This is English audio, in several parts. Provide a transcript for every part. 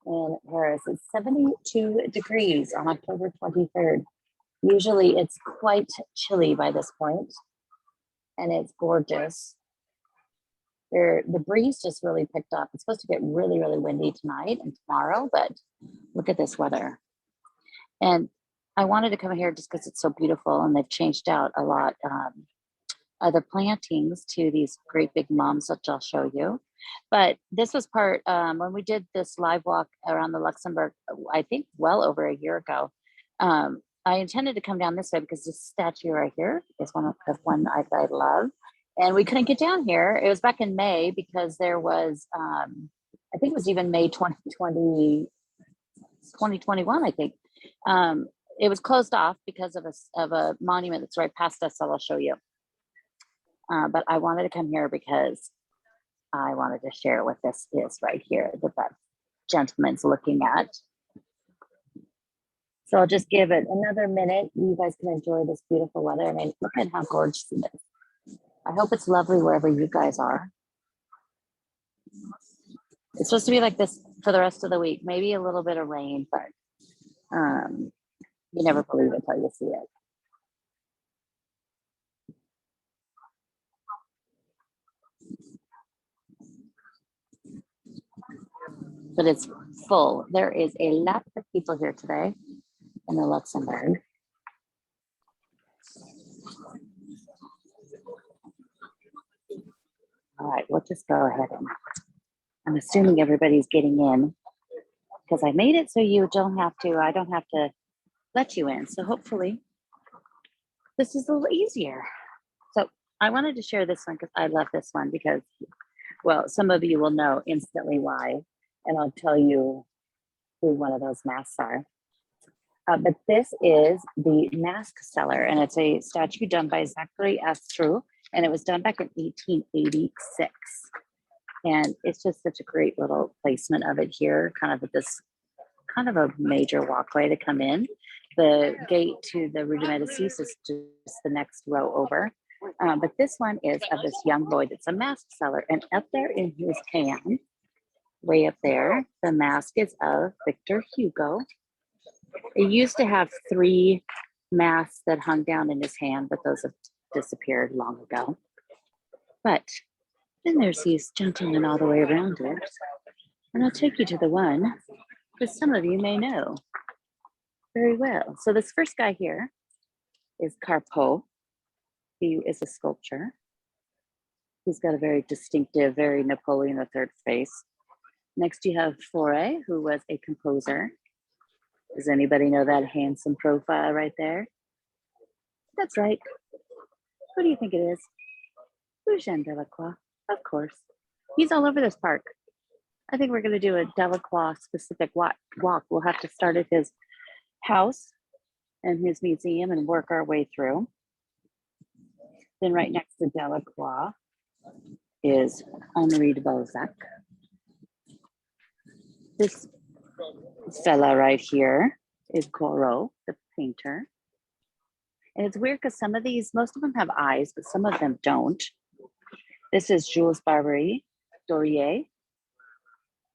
in Paris. It's 72 degrees on October 23rd. Usually it's quite chilly by this point, and it's gorgeous. The breeze just really picked up. It's supposed to get really, really windy tonight and tomorrow, but look at this weather. And I wanted to come here just because it's so beautiful, and they've changed out a lot other plantings to these great big mums that I'll show you. But this was part, when we did this live walk around the Luxembourg, I think well over a year ago, I intended to come down this way because this statue right here is one I love. And we couldn't get down here. It was back in May because there was, I think it was even May 2021, I think. It was closed off because of a monument that's right past us that I'll show you. But I wanted to come here because I wanted to share what this is right here that gentleman's looking at. So I'll just give it another minute. You guys can enjoy this beautiful weather. I mean, look at how gorgeous it is. I hope it's lovely wherever you guys are. It's supposed to be like this for the rest of the week. Maybe a little bit of rain, but you never believe it until you see it. But it's full. There is a lot of people here today in the Luxembourg. All right, we'll just go ahead and I'm assuming everybody's getting in because I made it so I don't have to let you in. So hopefully this is a little easier. So I wanted to share this one because I love this one because, well, some of you will know instantly why, and I'll tell you who one of those masks are. But this is the mask seller, and it's a statue done by Zachary Astrou, and it was done back in 1886. And it's just such a great little placement of it here, kind of a major walkway to come in. The gate to the Rue de Médicis is just the next row over. But this one is of this young boy that's a mask seller, and up there in his hand, way up there, the mask is of Victor Hugo. It used to have 3 masks that hung down in his hand, but those have disappeared long ago. But then there's these gentlemen all the way around it. And I'll take you to the one that some of you may know very well. So this first guy here is Carpeau. He is a sculptor. He's got a very distinctive, very Napoleon III face. Next you have Fauré, who was a composer. Does anybody know that handsome profile right there? That's right. Who do you think it is? Eugène Delacroix, of course. He's all over this park. I think we're going to do a Delacroix specific walk. We'll have to start at his house and his museum and work our way through. Then right next to Delacroix is Henri de Balzac. This fella right here is Corot, the painter. And it's weird because some of these, most of them have eyes, but some of them don't. This is Jules Barbery Dorier.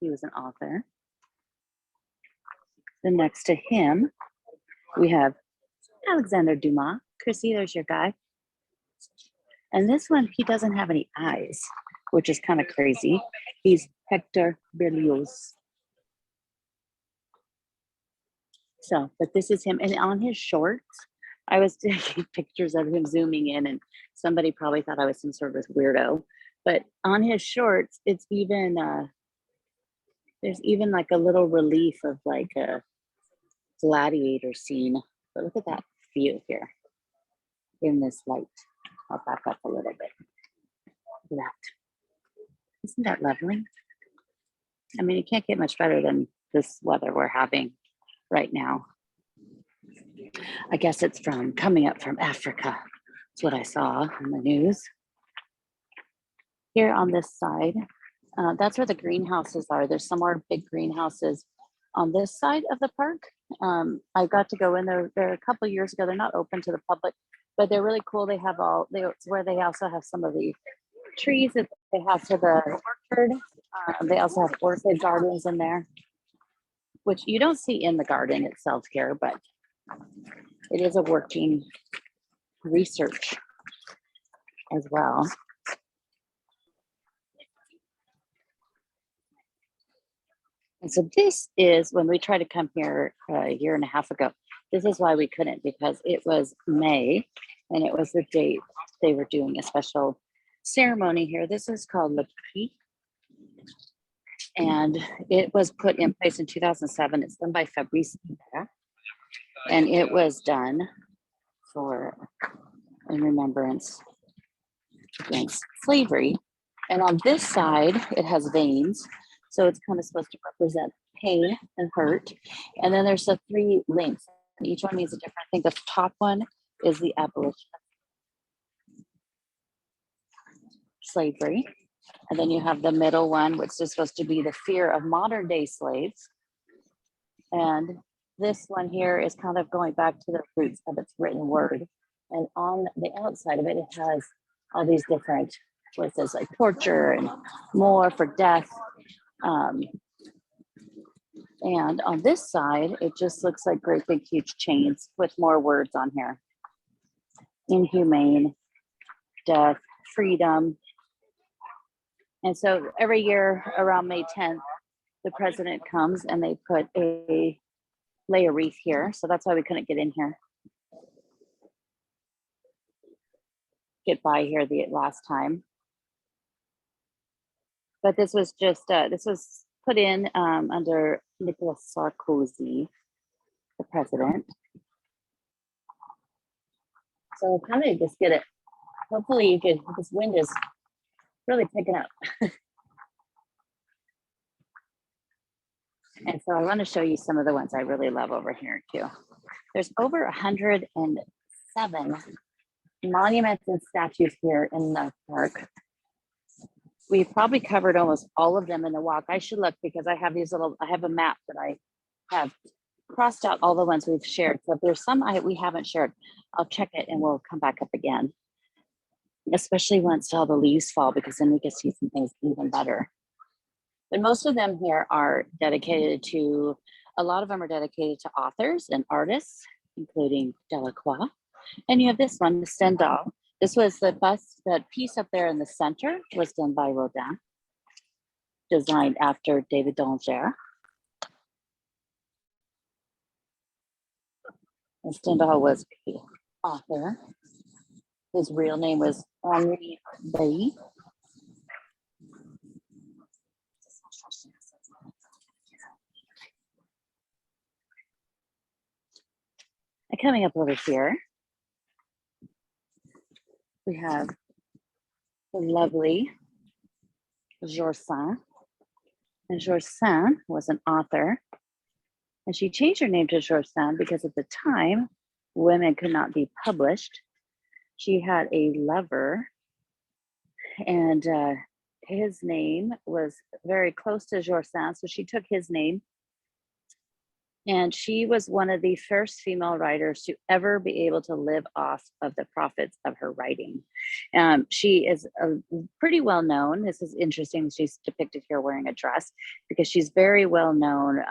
He was an author. Then next to him, we have Alexander Dumas. Chrissy, there's your guy. And this one, he doesn't have any eyes, which is kind of crazy. He's Hector Berlioz. So, but this is him. And on his shorts, I was taking pictures of him zooming in, and somebody probably thought I was some sort of weirdo. But on his shorts, it's even, there's even like a little relief of like a gladiator scene. But look at that view here in this light. I'll back up a little bit. Look at that. Isn't that lovely? I mean, it can't get much better than this weather we're having right now. I guess it's from coming up from Africa. That's what I saw on the news. Here on this side, that's where the greenhouses are. There's some more big greenhouses on this side of the park. I got to go in there a couple of years ago. They're not open to the public, but they're really cool. They have it's where they also have some of the trees that they have for the orchard. They also have orchid gardens in there. which you don't see in the garden itself here, but it is a working research as well. And so this is when we tried to come here a year and a half ago. This is why we couldn't, because it was May and it was the date they were doing a special ceremony here. This is called Le Prix, and it was put in place in 2007. It's done by Fabrice Hébert, and it was done in remembrance against slavery. And on this side, it has veins. So it's kind of supposed to represent pain and hurt. And then there's the 3 links. And each one means a different thing. The top one is the abolition of slavery. And then you have the middle one, which is supposed to be the fear of modern day slaves. And this one here is kind of going back to the roots of its written word. And on the outside of it, it has all these different places like torture and more for death. And on this side, it just looks like great big huge chains with more words on here. Inhumane, death, freedom. And so every year around May 10th, the president comes and they lay a wreath here. So that's why we couldn't get in here. Get by here the last time. But this was just, this was put in under Nicolas Sarkozy, the president. So kind of just get it. Hopefully you could, this wind is really picking up. And so I want to show you some of the ones I really love over here too. There's over 107 monuments and statues here in the park. We've probably covered almost all of them in the walk. I should look because I have I have a map that I have crossed out all the ones we've shared. So if there's some we haven't shared, I'll check it and we'll come back up again. Especially once all the leaves fall, because then we can see some things even better. But most of them here are dedicated to, a lot of them are dedicated to authors and artists, including Delacroix. And you have this one, the Stendhal. This was the bust, that piece up there in the center was done by Rodin, designed after David d'Angers. And Stendhal was an author. His real name was Henri Bay. And coming up over here, we have the lovely Jardin. And Jardin was an author. And she changed her name to Jardin because at the time, women could not be published. She had a lover, and his name was very close to Jardin, so she took his name. And she was one of the first female writers to ever be able to live off of the profits of her writing. She is pretty well known. This is interesting. She's depicted here wearing a dress because she's very well known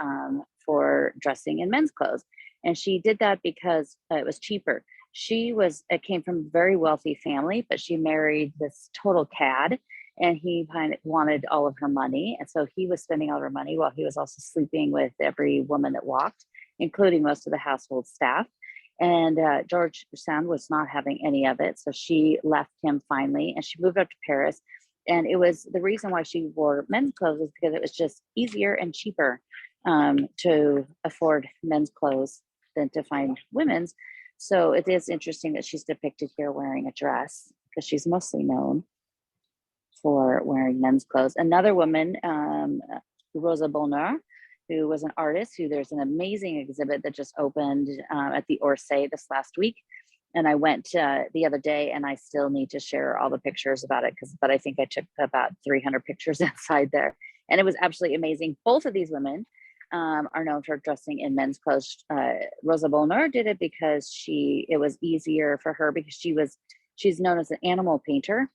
for dressing in men's clothes. And she did that because it was cheaper. She came from a very wealthy family, but she married this total cad. And he kind of wanted all of her money. And so he was spending all of her money while he was also sleeping with every woman that walked, including most of the household staff. And George Sand was not having any of it. So she left him finally and she moved up to Paris. And it was the reason why she wore men's clothes was because it was just easier and cheaper to afford men's clothes than to find women's. So it is interesting that she's depicted here wearing a dress because she's mostly known for wearing men's clothes. Another woman, Rosa Bonheur, who was an artist, who there's an amazing exhibit that just opened at the Orsay this last week. And I went the other day and I still need to share all the pictures about it, but I think I took about 300 pictures inside there. And it was absolutely amazing. Both of these women are known for dressing in men's clothes. Rosa Bonheur did it because it was easier for her because she's known as an animal painter.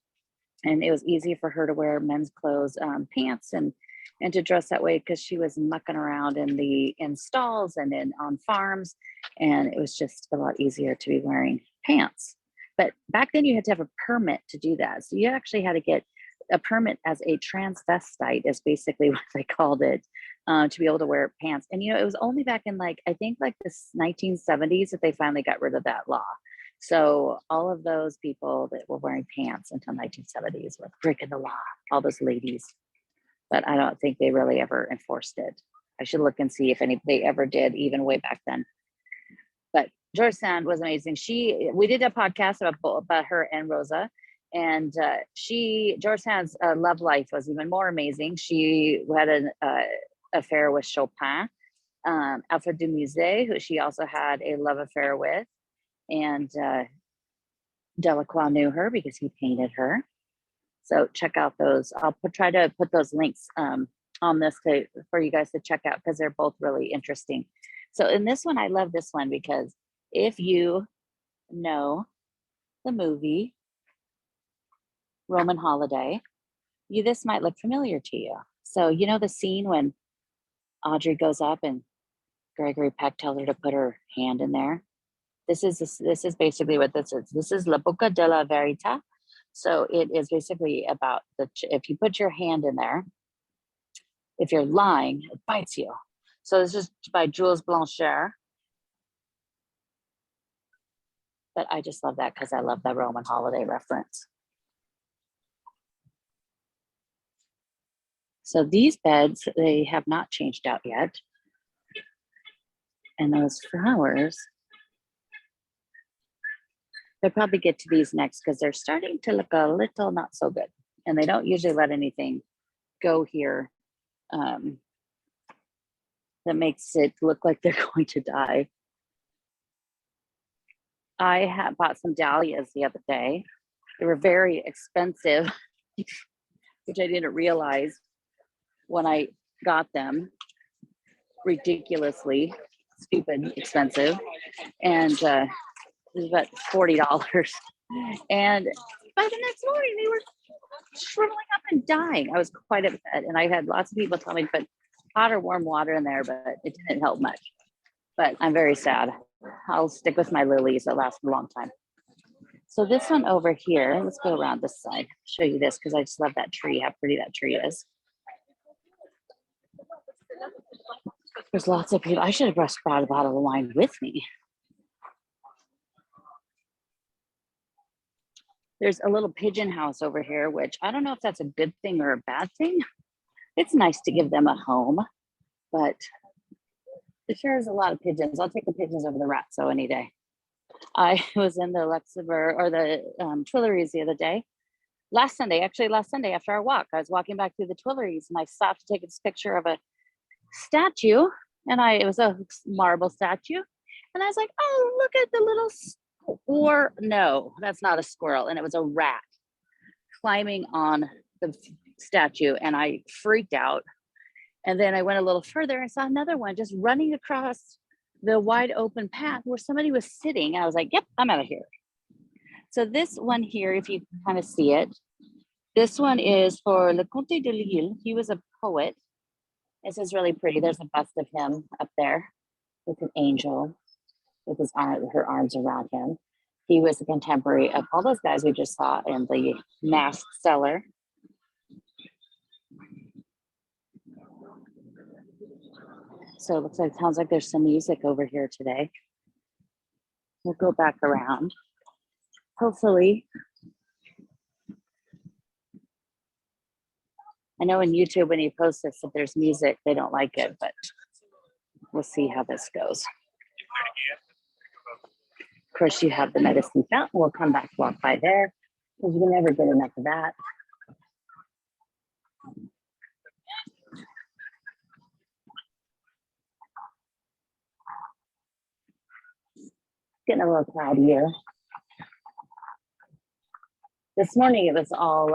And it was easy for her to wear men's clothes, pants and and to dress that way because she was mucking around in stalls and on farms, and it was just a lot easier to be wearing pants. But back then you had to have a permit to do that. So you actually had to get a permit as a transvestite, is basically what they called it, to be able to wear pants. And it was only back in I think the 1970s that they finally got rid of that law. So all of those people that were wearing pants until 1970s were breaking the law, all those ladies. But I don't think they really ever enforced it. I should look and see if they ever did, even way back then. But George Sand was amazing. We did a podcast about her and Rosa, and George Sand's love life was even more amazing. She had an affair with Chopin, Alfred de Musset, who she also had a love affair with, and Delacroix knew her because he painted her. So check out those. I'll try to put those links on this for you guys to check out because they're both really interesting. So in this one, I love this one because if you know the movie Roman Holiday, this might look familiar to you. So the scene when Audrey goes up and Gregory Peck tells her to put her hand in there. This is basically what this is. This is La Bocca della Verità. So it is basically about if you put your hand in there, if you're lying, it bites you. So this is by Jules Blanchard. But I just love that because I love the Roman holiday reference. So these beds, they have not changed out yet. And those flowers, they'll probably get to these next because they're starting to look a little not so good. And they don't usually let anything go here that makes it look like they're going to die. I bought some dahlias the other day. They were very expensive, which I didn't realize when I got them. Ridiculously stupid expensive. And it was about $40. And by the next morning, they were shriveling up and dying. I was quite upset. And I had lots of people tell me to put hot or warm water in there, but it didn't help much. But I'm very sad. I'll stick with my lilies that last a long time. So this one over here, let's go around this side, show you this because I just love that tree, how pretty that tree is. There's lots of people. I should have brought a bottle of wine with me. There's a little pigeon house over here, which I don't know if that's a good thing or a bad thing. It's nice to give them a home, but there is a lot of pigeons. I'll take the pigeons over the rats, so any day. I was in the Luxembourg or the Tuileries the other day. Last Sunday after our walk, I was walking back through the Tuileries and I stopped to take a picture of a statue, and it was a marble statue. And I was like, oh, look at the little no, that's not a squirrel. And it was a rat climbing on the statue, and I freaked out. And then I went a little further and saw another one just running across the wide open path where somebody was sitting. And I was like, yep, I'm out of here. So this one here, if you kind of see it, this one is for Le Comte de Lille. He was a poet. This is really pretty. There's a bust of him up there with an angel with her arms around him. He was a contemporary of all those guys we just saw in the Masked Cellar. So it sounds like there's some music over here today. We'll go back around. Hopefully. I know in YouTube when you post this, if there's music, they don't like it, but we'll see how this goes. Of course, you have the medicine fountain. We'll come back, walk by there, because you can never get enough of that. Getting a little cloudier. This morning, it was all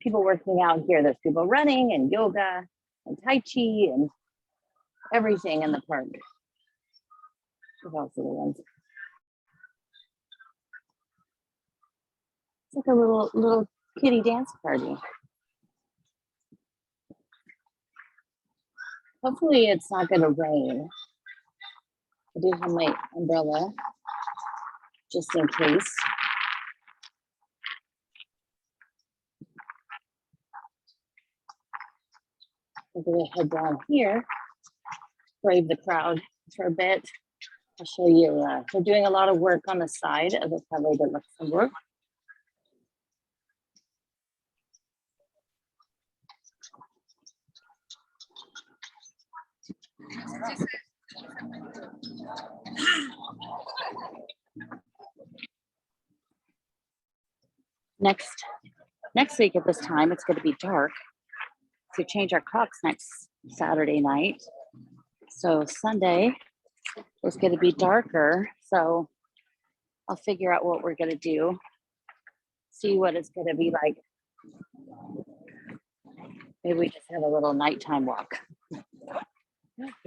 people working out here. There's people running and yoga and Tai Chi and everything in the park. There's also the ones. It's like a little kiddie dance party. Hopefully it's not going to rain. I do have my umbrella just in case. I'm going to head down here, brave the crowd for a bit. I'll show you, we're doing a lot of work on the side of the Palais de Luxembourg. Next week at this time, it's going to be dark. To change our clocks next Saturday night. So Sunday is going to be darker. So I'll figure out what we're going to do. See what it's going to be like. Maybe we just have a little nighttime walk. Look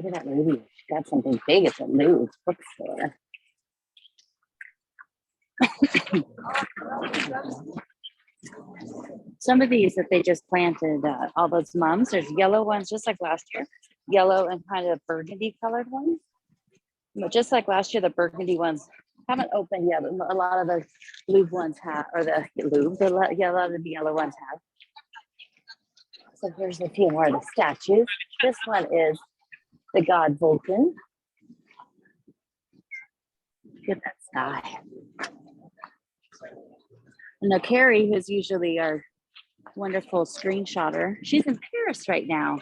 at that lady. She got something big at the Louvre bookstore. Some of these that they just planted, all those mums, there's yellow ones just like last year, yellow and kind of burgundy colored ones. But just like last year, the burgundy ones haven't opened yet, but a lot of the Louvre ones have, or the Louvre, a lot of the yellow ones have. So here's a few more of the statues. This one is the god Vulcan. Look at that sky. And now Carrie, who's usually our wonderful screenshotter, she's in Paris right now.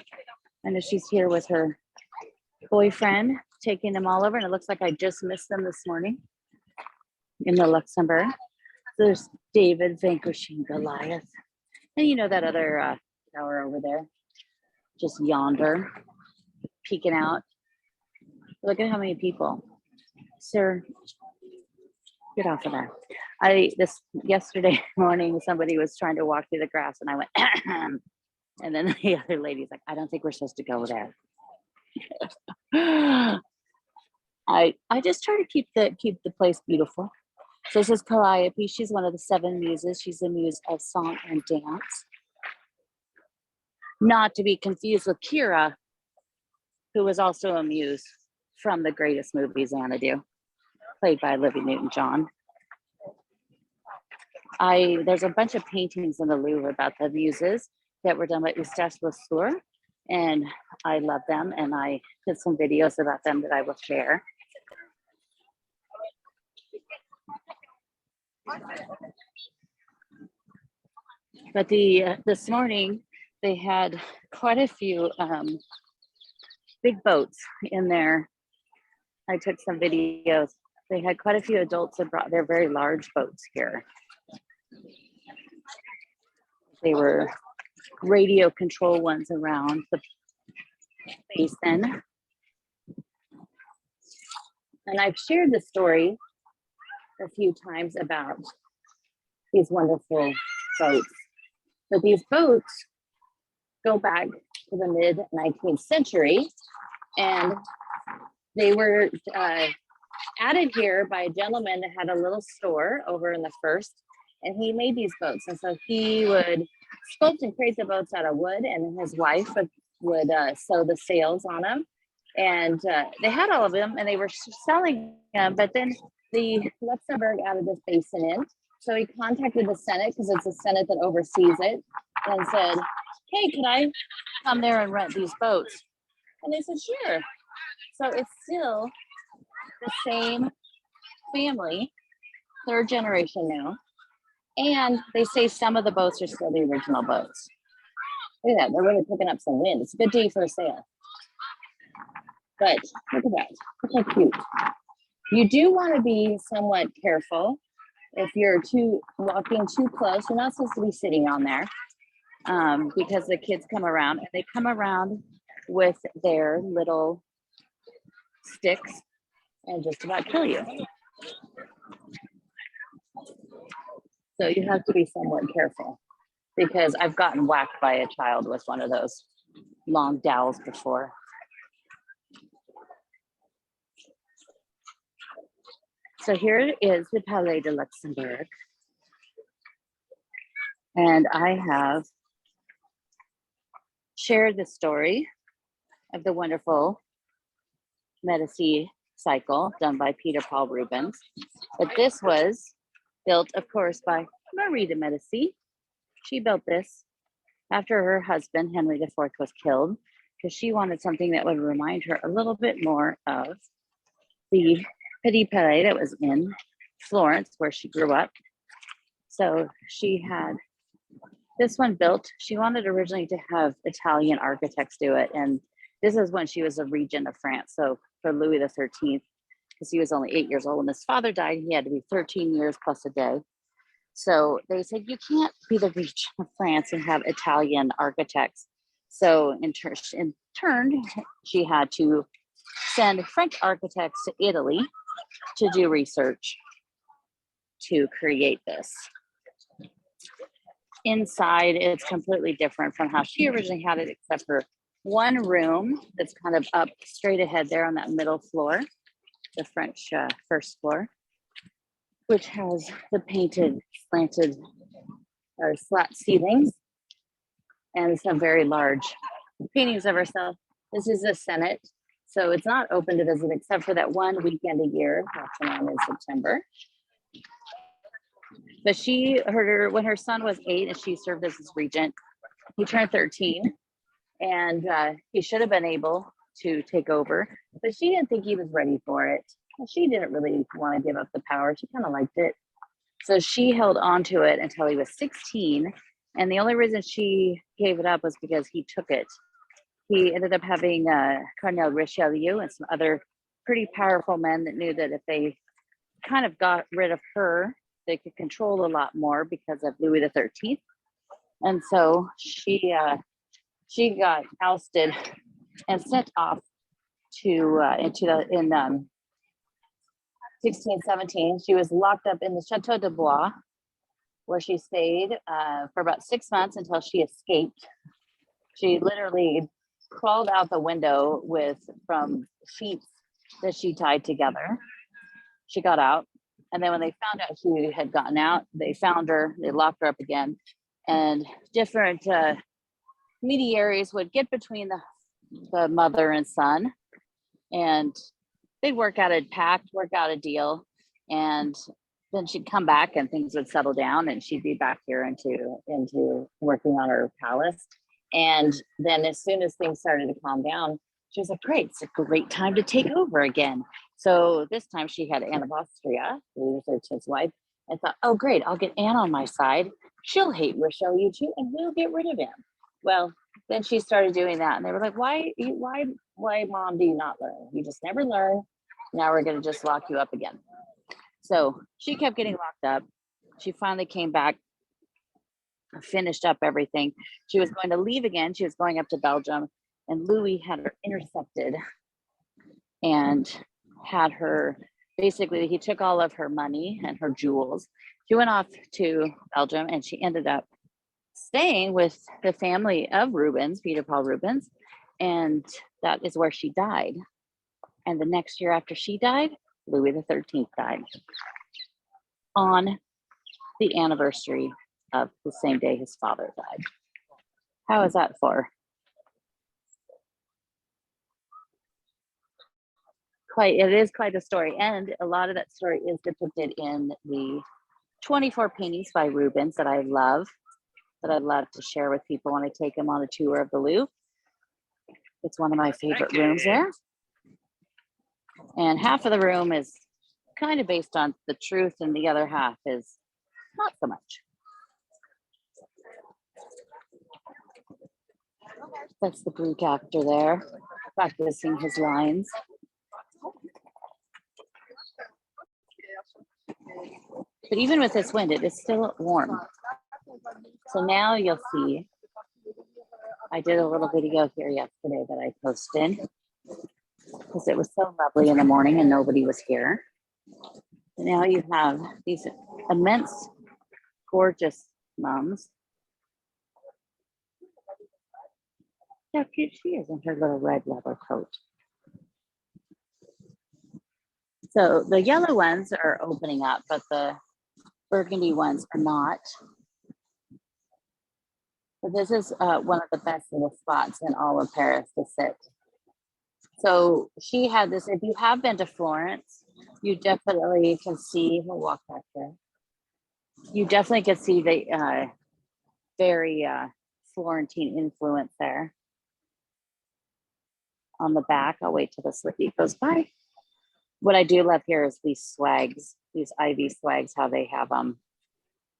I know she's here with her boyfriend, taking them all over. And it looks like I just missed them this morning in the Luxembourg. So there's David vanquishing Goliath. And you know that other tower over there, just yonder, peeking out. Look at how many people. Sir, get off of that. Yesterday morning, somebody was trying to walk through the grass and I went, and then the other lady's like, I don't think we're supposed to go there. I just try to keep the place beautiful. So this is Calliope. She's one of the 7 muses. She's the muse of song and dance. Not to be confused with Kira, who was also a muse from the greatest movie Xanadu, played by Olivia Newton-John. There's a bunch of paintings in the Louvre about the muses that were done by Eustache Lesueur, and I love them, and I did some videos about them that I will share. But this morning they had quite a few big boats in there. I took some videos. They had quite a few adults that brought their very large boats here. They were radio control ones around the basin. And I've shared the story a few times about these wonderful boats. But these boats go back to the mid-19th century, and they were added here by a gentleman that had a little store over in the first, and he made these boats. And so he would sculpt and create the boats out of wood, and his wife would sew the sails on them. And they had all of them, and they were selling them. But then the Luxembourg added this basin in. So he contacted the Senate, because it's the Senate that oversees it, and said, hey, can I come there and rent these boats? And they said, sure. So it's still the same family, 3rd generation now. And they say some of the boats are still the original boats. Look at that, they're really picking up some wind. It's a good day for a sail. But look at that, look how cute. You do want to be somewhat careful. If you're walking too close, you're not supposed to be sitting on there, because the kids come around, and they come around with their little sticks and just about kill you. So you have to be somewhat careful, because I've gotten whacked by a child with one of those long dowels before. So here is the Palais de Luxembourg. And I have shared the story of the wonderful Medici cycle done by Peter Paul Rubens. But this was built, of course, by Marie de Medici. She built this after her husband, Henry IV, was killed, because she wanted something that would remind her a little bit more of the Petit Palais that was in Florence, where she grew up. So she had this one built. She wanted originally to have Italian architects do it. And this is when she was a regent of France. So for Louis XIII, because he was only 8 years old when his father died, he had to be 13 years plus a day. So they said, you can't be the regent of France and have Italian architects. So in turn, she had to send French architects to Italy to do research to create this. Inside, it's completely different from how she originally had it, except for one room that's kind of up straight ahead there on that middle floor, the French first floor, which has the painted slanted or slat ceilings and some very large paintings of herself. This is the Senate, so it's not open to visit except for that one weekend a year, maximum in September. But when her son was 8 and she served as his regent, he turned 13 and he should have been able to take over, but she didn't think he was ready for it. She didn't really want to give up the power. She kind of liked it. So she held on to it until he was 16. And the only reason she gave it up was because he took it. He ended up having Cardinal Richelieu and some other pretty powerful men that knew that if they kind of got rid of her, they could control a lot more because of Louis XIII. And so she got ousted and sent off to in 1617. She was locked up in the Chateau de Blois, where she stayed for about 6 months until she escaped. She literally crawled out the window from sheets that she tied together. She got out. And then when they found out she had gotten out, they found her, they locked her up again. And different mediaries would get between the mother and son, and they'd work out a deal. And then she'd come back and things would settle down and she'd be back here into working on her palace. And then as soon as things started to calm down, she was like, great, it's a great time to take over again. So this time she had Anne of Austria, Louis XIII's wife, and thought, oh, great, I'll get Anne on my side. She'll hate Richelieu too, and we'll get rid of him. Well, then she started doing that, and they were like, why, Mom, do you not learn? You just never learn. Now we're going to just lock you up again. So she kept getting locked up. She finally came back, finished up everything. She was going to leave again. She was going up to Belgium, and Louis had her intercepted and had her, basically, he took all of her money and her jewels. She went off to Belgium and she ended up staying with the family of Rubens, Peter Paul Rubens, and that is where she died. And the next year after she died, Louis XIII died on the anniversary of the same day his father died. How is that for? It is quite a story, and a lot of that story is depicted in the 24 paintings by Rubens that I love to share with people when I take them on a tour of the Louvre. It's one of my favorite rooms there. And half of the room is kind of based on the truth, and the other half is not so much. That's the Greek actor there, practicing his lines. But even with this wind, it is still warm. So now you'll see, I did a little video here yesterday that I posted because it was so lovely in the morning and nobody was here. And now you have these immense, gorgeous mums. How cute she is in her little red leather coat. So the yellow ones are opening up, but the burgundy ones are not. But this is one of the best little spots in all of Paris to sit So she had this. If you have been to Florence, you definitely can see. We'll walk back there. You definitely can see the very Florentine influence there on the back. I'll wait till the slippy goes by. What I do love here is these swags, these ivy swags, how they have them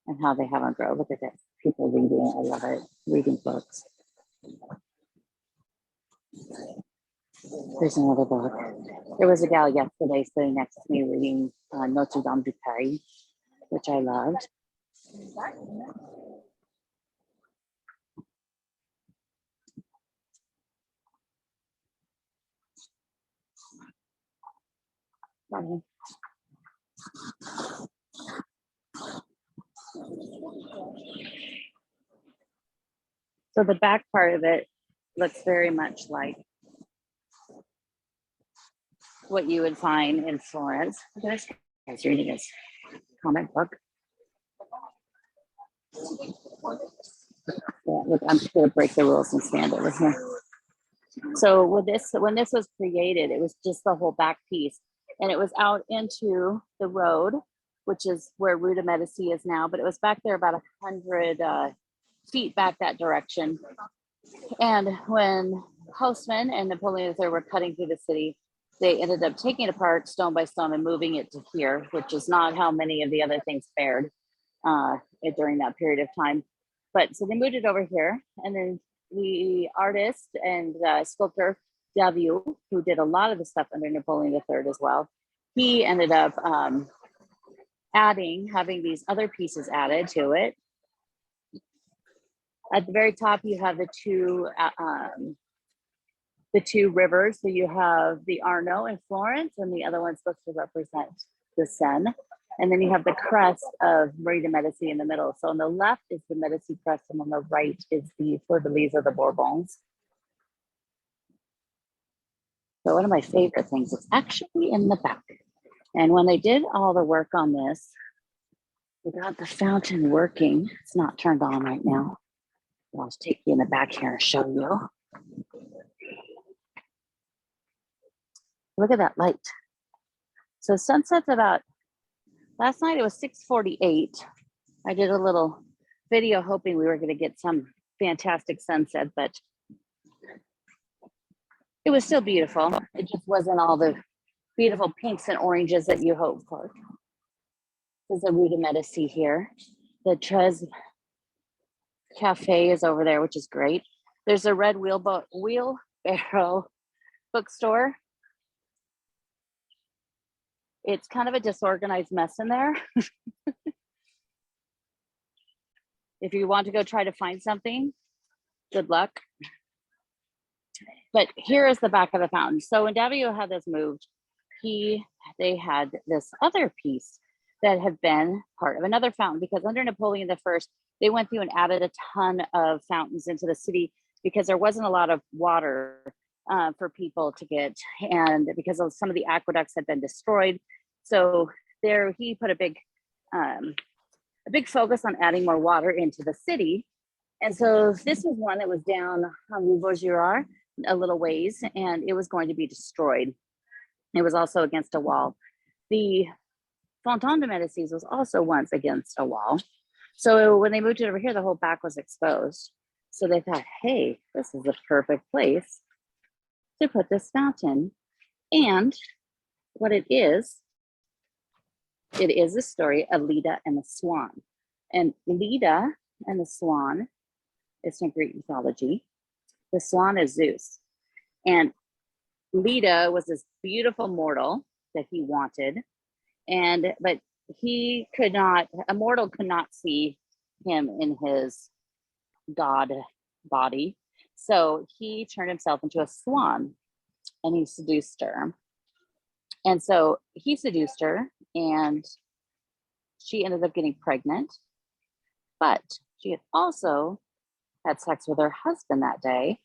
and how they have them grow. Look at this. People reading. I love it. Reading books. There's another book. There was a gal yesterday sitting next to me reading Notre Dame du Paris, which I loved. So the back part of it looks very much like what you would find in Florence. This guy's reading his comic book. Yeah, look, I'm just gonna break the rules and stand over here. So when this was created, it was just the whole back piece, and it was out into the road, which is where Rue de Medici is now. But it was back there about 100 feet back that direction. And when Haussmann and Napoleon III were cutting through the city, they ended up taking it apart stone by stone and moving it to here, which is not how many of the other things fared during that period of time. But so they moved it over here, and then the artist and sculptor Daviau, who did a lot of the stuff under Napoleon III as well, he ended up having these other pieces added to it. At the very top, you have the two rivers. So you have the Arno in Florence, and the other one's supposed to represent the Seine. And then you have the crest of Marie de Medici in the middle. So on the left is the Medici crest, and on the right is the fleur-de-lis of the Bourbons. So one of my favorite things is actually in the back. And when they did all the work on this, we got the fountain working. It's not turned on right now. I'll just take you in the back here and show you. Look at that light. So sunset's about, last night it was 6:48. I did a little video hoping we were going to get some fantastic sunset, but it was still beautiful. It just wasn't all the beautiful pinks and oranges that you hope for. There's a Rue de Medici here. The Tres Cafe is over there, which is great. There's a red wheelbarrow bookstore. It's kind of a disorganized mess in there. If you want to go try to find something, good luck. But here is the back of the fountain. So when Daviau had this moved, they had this other piece that had been part of another fountain, because under Napoleon I, they went through and added a ton of fountains into the city because there wasn't a lot of water for people to get, and because of some of the aqueducts had been destroyed. So there he put a big focus on adding more water into the city. And so this was one that was down on Rue Vaugirard a little ways, and it was going to be destroyed. It was also against a wall. The Fontaine de Medicis was also once against a wall. So when they moved it over here, the whole back was exposed. So they thought, hey, this is the perfect place to put this fountain. And what it is the story of Leda and the Swan. And Leda and the Swan is from Greek mythology. The swan is Zeus. And Leda was this beautiful mortal that he wanted. But a mortal could not see him in his god body. So he turned himself into a swan and he seduced her. And so he seduced her, and she ended up getting pregnant. But she had also had sex with her husband that day,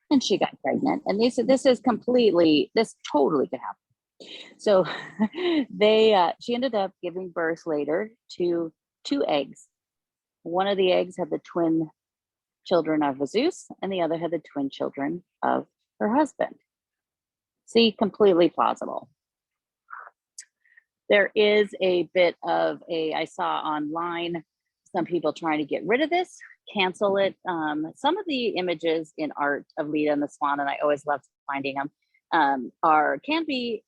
and she got pregnant. And they said this totally could happen. So she ended up giving birth later to 2 eggs. One of the eggs had the twin children of Zeus, and the other had the twin children of her husband. See, completely plausible. There is a bit of I saw online, some people trying to get rid of this, cancel it. Some of the images in art of Leda and the Swan, and I always love finding them, can be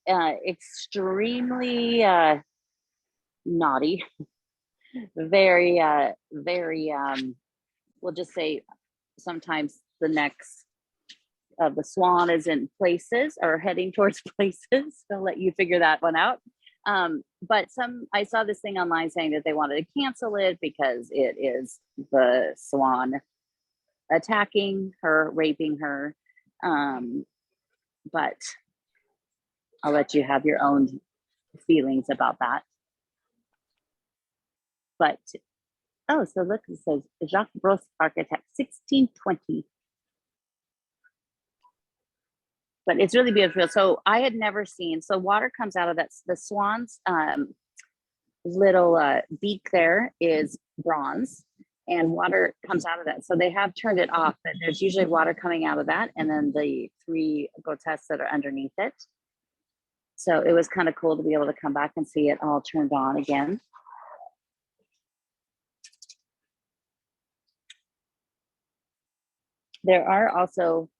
extremely naughty, very, we'll just say sometimes the necks of the swan is in places or heading towards places. I'll let you figure that one out. But I saw this thing online saying that they wanted to cancel it because it is the swan attacking her, raping her. But I'll let you have your own feelings about that. But, oh, so look, it says Jacques Bros architect, 1620. But it's really beautiful. So I had never seen, so water comes out of that, the swan's little beak there is bronze, and water comes out of that. So they have turned it off, but there's usually water coming out of that, and then the 3 gotettes that are underneath it. So it was kind of cool to be able to come back and see it all turned on again. There are also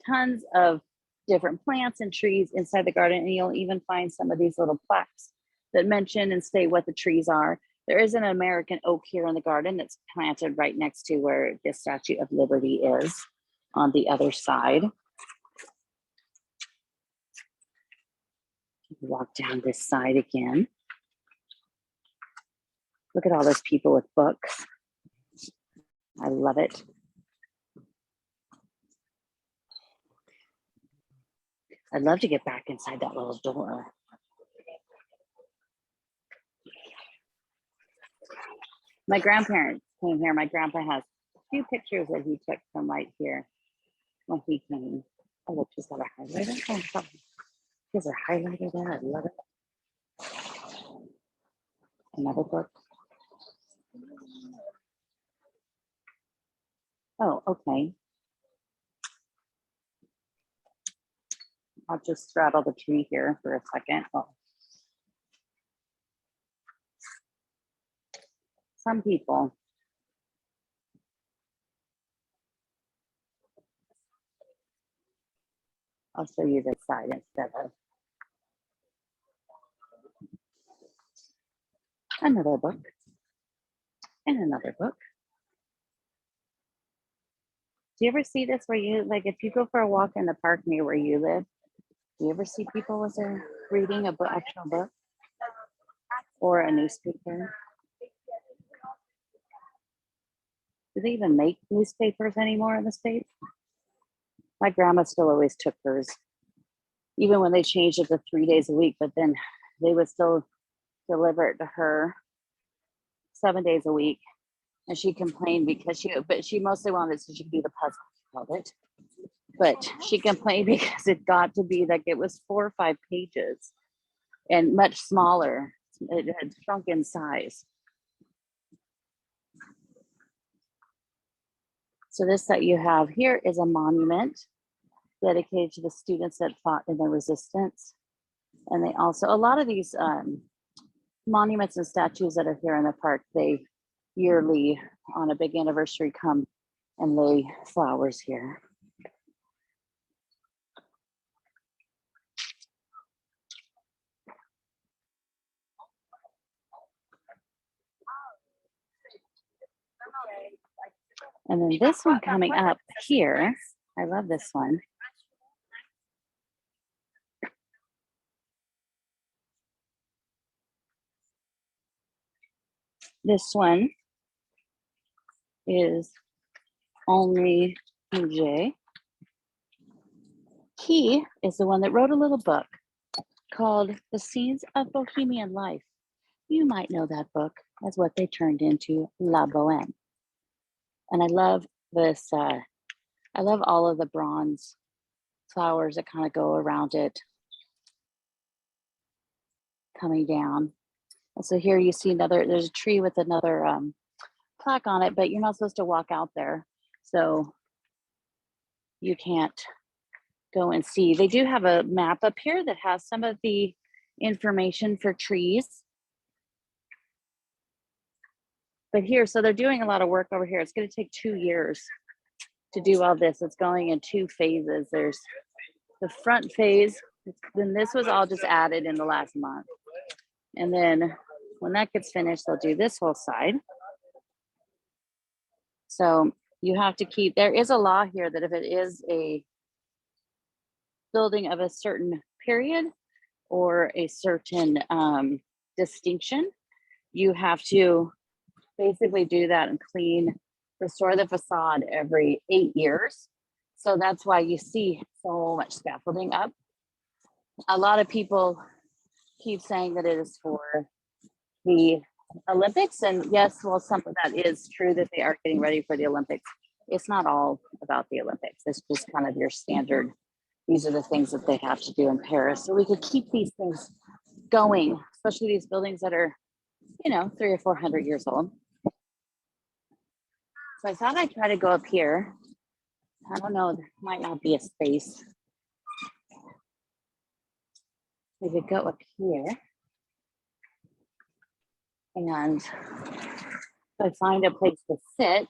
tons of different plants and trees inside the garden, and you'll even find some of these little plaques that mention and state what the trees are. There is an American oak here in the garden that's planted right next to where the Statue of Liberty is on the other side. Walk down this side again. Look at all those people with books. I love it. I'd love to get back inside that little door. My grandparents came here. My grandpa has a few pictures that he took from right here when he came. Oh, look, she's got a highlighter. Oh, she has a highlighter there. I love it. Another book. Oh, okay. I'll just straddle the tree here for a second. Oh. Some people. I'll show you this side instead of another book and another book. Do you ever see this where you, like, if you go for a walk in the park near where you live, do you ever see people as they're reading a book, actual book or a newspaper? Do they even make newspapers anymore in the States? My grandma still always took hers, even when they changed it to 3 days a week, but then they would still deliver it to her 7 days a week. And she complained because she mostly wanted so she could do the puzzle, she called it. But she complained because it got to be like it was 4 or 5 pages and much smaller. It had shrunk in size. So this that you have here is a monument dedicated to the students that fought in the resistance. And they also, a lot of these monuments and statues that are here in the park, they yearly on a big anniversary come and lay flowers here. And then this one coming up here, I love this one. This one is Henri Mouget. He is the one that wrote a little book called The Scenes of Bohemian Life. You might know that book as what they turned into La Boheme. And I love this, I love all of the bronze flowers that kind of go around it coming down. And so here you see there's a tree with another plaque on it, but you're not supposed to walk out there. So you can't go and see. They do have a map up here that has some of the information for trees. But here, so they're doing a lot of work over here. It's going to take 2 years to do all this. It's going in 2 phases. There's the front phase, then this was all just added in the last month. And then when that gets finished, they'll do this whole side. So you have to keep, there is a law here that if it is a building of a certain period or a certain distinction, you have to basically do that and restore the facade every 8 years. So that's why you see so much scaffolding up. A lot of people keep saying that it is for the Olympics. And yes, well, some of that is true that they are getting ready for the Olympics. It's not all about the Olympics. It's just kind of your standard. These are the things that they have to do in Paris. So we could keep these things going, especially these buildings that are, 300 or 400 years old. So I thought I'd try to go up here. I don't know, there might not be a space. We could go up here. And if I find a place to sit,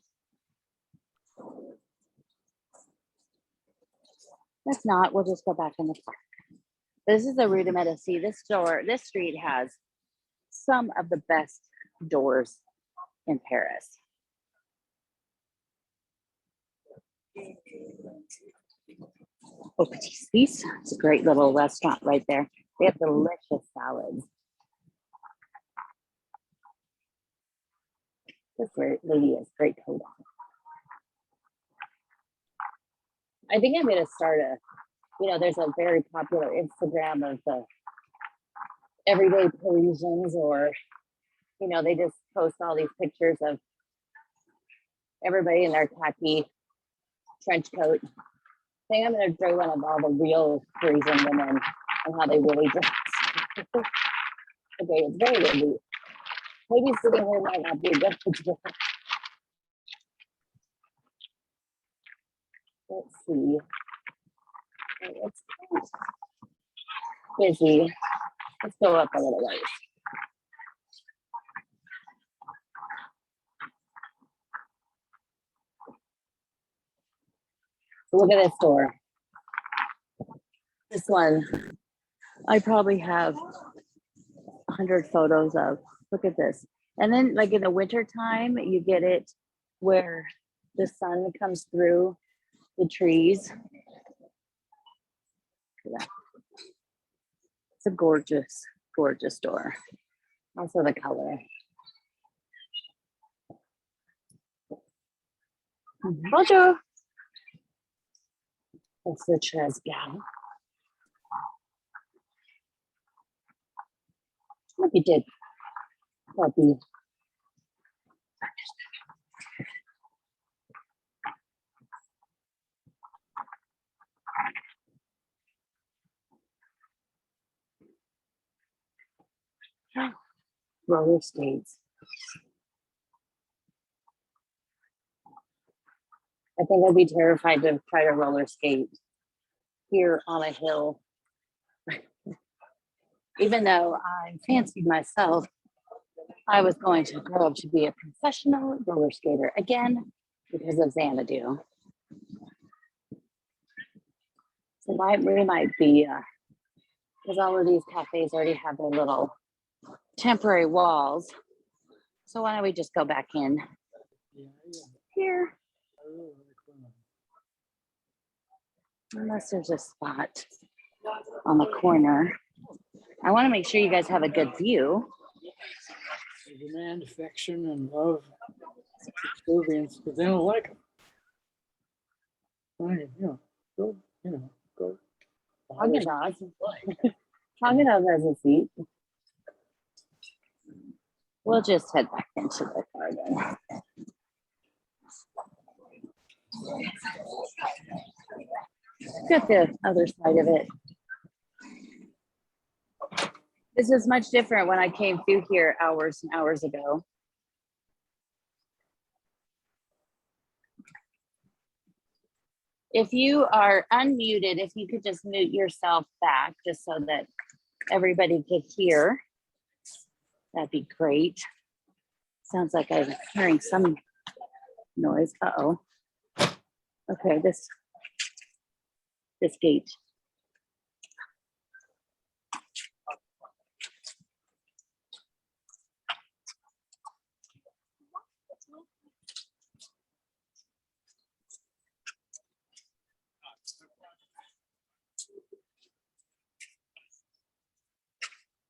if not, we'll just go back in the park. This is the Rue de Medici. This street has some of the best doors in Paris. Oh, Petit Suisse. It's a great little restaurant right there. They have delicious salads. This lady has great coat on. I think I'm going to start there's a very popular Instagram of the everyday Parisians, or, they just post all these pictures of everybody in their khaki trench coat. I think I'm going to do one of all the real Parisian women and how they really dress. Okay, it's very windy. Maybe sitting here might not be a good picture. Let's see. It's busy. Let's go up a little ways. Look at this door. This one, I probably have 100 photos of. Look at this. And then like in the winter time, you get it where the sun comes through the trees. Look at that. It's a gorgeous, gorgeous door. Also the color. Bonjour. That's the Tresgal. Look, you did. Puppy. Roller skates. I think I'd be terrified to try to roller skate here on a hill. Even though I fancied myself, I was going to grow up to be a professional roller skater again because of Xanadu. So we might be, because all of these cafes already have their little temporary walls. So why don't we just go back in here? Unless there's a spot on the corner. I want to make sure you guys have a good view. Demand affection and love subservience, but they don't like them. Go. Haagen-Dazs has a seat. We'll just head back into the garden. Got the other side of it. This is much different when I came through here hours and hours ago. If you are unmuted, if you could just mute yourself back just so that everybody could hear, that'd be great. Sounds like I'm hearing some noise. Uh-oh. Okay, this gate.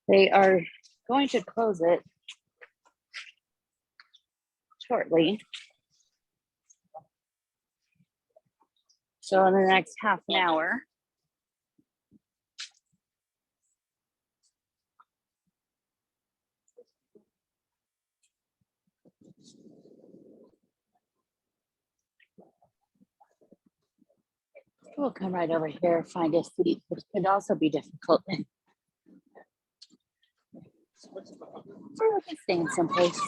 They are going to close it shortly. So in the next half an hour. We'll come right over here, find a seat, which could also be difficult. Or we can stay in someplace.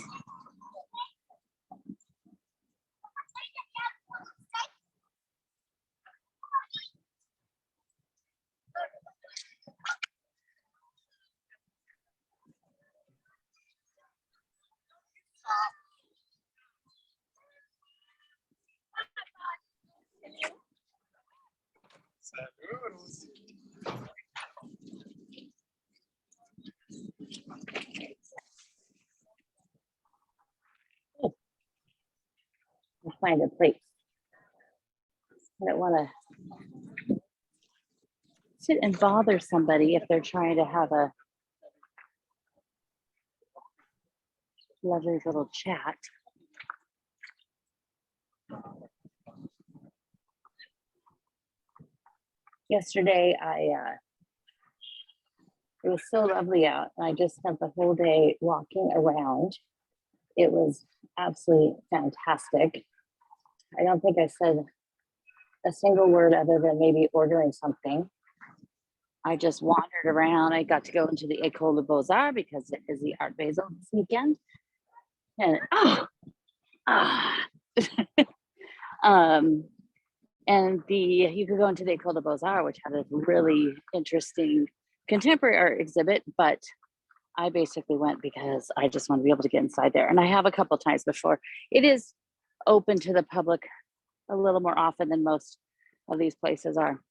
We'll find a place. I don't want to sit and bother somebody if they're trying to have a lovely little chat. Yesterday, it was so lovely out, and I just spent the whole day walking around. It was absolutely fantastic. I don't think I said a single word other than maybe ordering something. I just wandered around. I got to go into the École des Beaux-Arts because it is the Art Basel this weekend. And you could go into the École des Beaux-Arts, which had a really interesting contemporary art exhibit, but I basically went because I just want to be able to get inside there. And I have a couple times before. It is open to the public a little more often than most of these places are.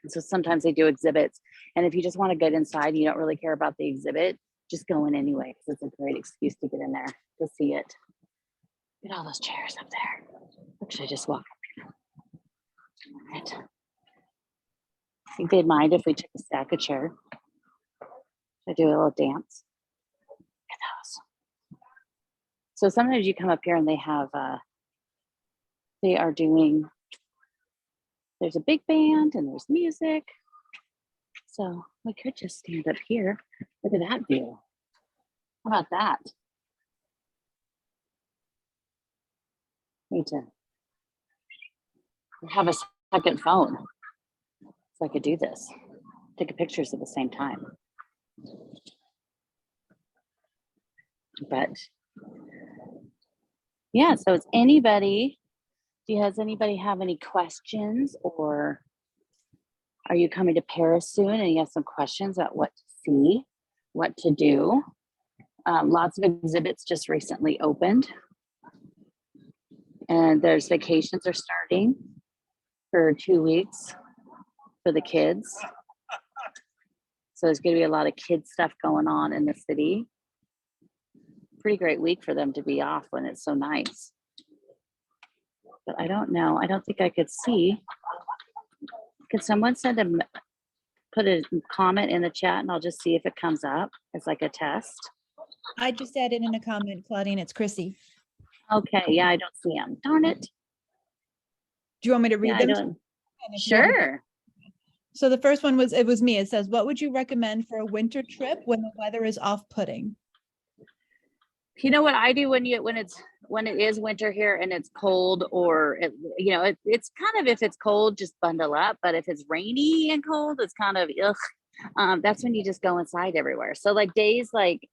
And so sometimes they do exhibits. And if you just want to get inside, you don't really care about the exhibit, just go in anyway, because it's a great excuse to get in there to see it. Look at all those chairs up there. Or should I just walk up here? Right. I think they'd mind if we took a stack of chairs. I do a little dance. Look at those. So sometimes you come up here and they have, they are doing, there's a big band and there's music. So we could just stand up here. Look at that view. How about that? Need to have a second phone so I could do this. Take pictures at the same time. But yeah, so it's anybody, does anybody have any questions, or are you coming to Paris soon and you have some questions about what to see, what to do? Lots of exhibits just recently opened, and there's vacations are starting for 2 weeks for the kids. So there's going to be a lot of kid stuff going on in the city. Pretty great week for them to be off when it's so nice. But I don't know. I don't think I could see. Could someone put a comment in the chat, and I'll just see if it comes up as like a test? I just added in a comment, Claudine. It's Chrissy. Okay. Yeah, I don't see them. Darn it. Do you want me to read them? Sure. So the first one was, it was me. It says, what would you recommend for a winter trip when the weather is off-putting? You know what I do when it is winter here and it's cold, or it's kind of, if it's cold, just bundle up. But if it's rainy and cold, it's kind of ugh. That's when you just go inside everywhere. So like days like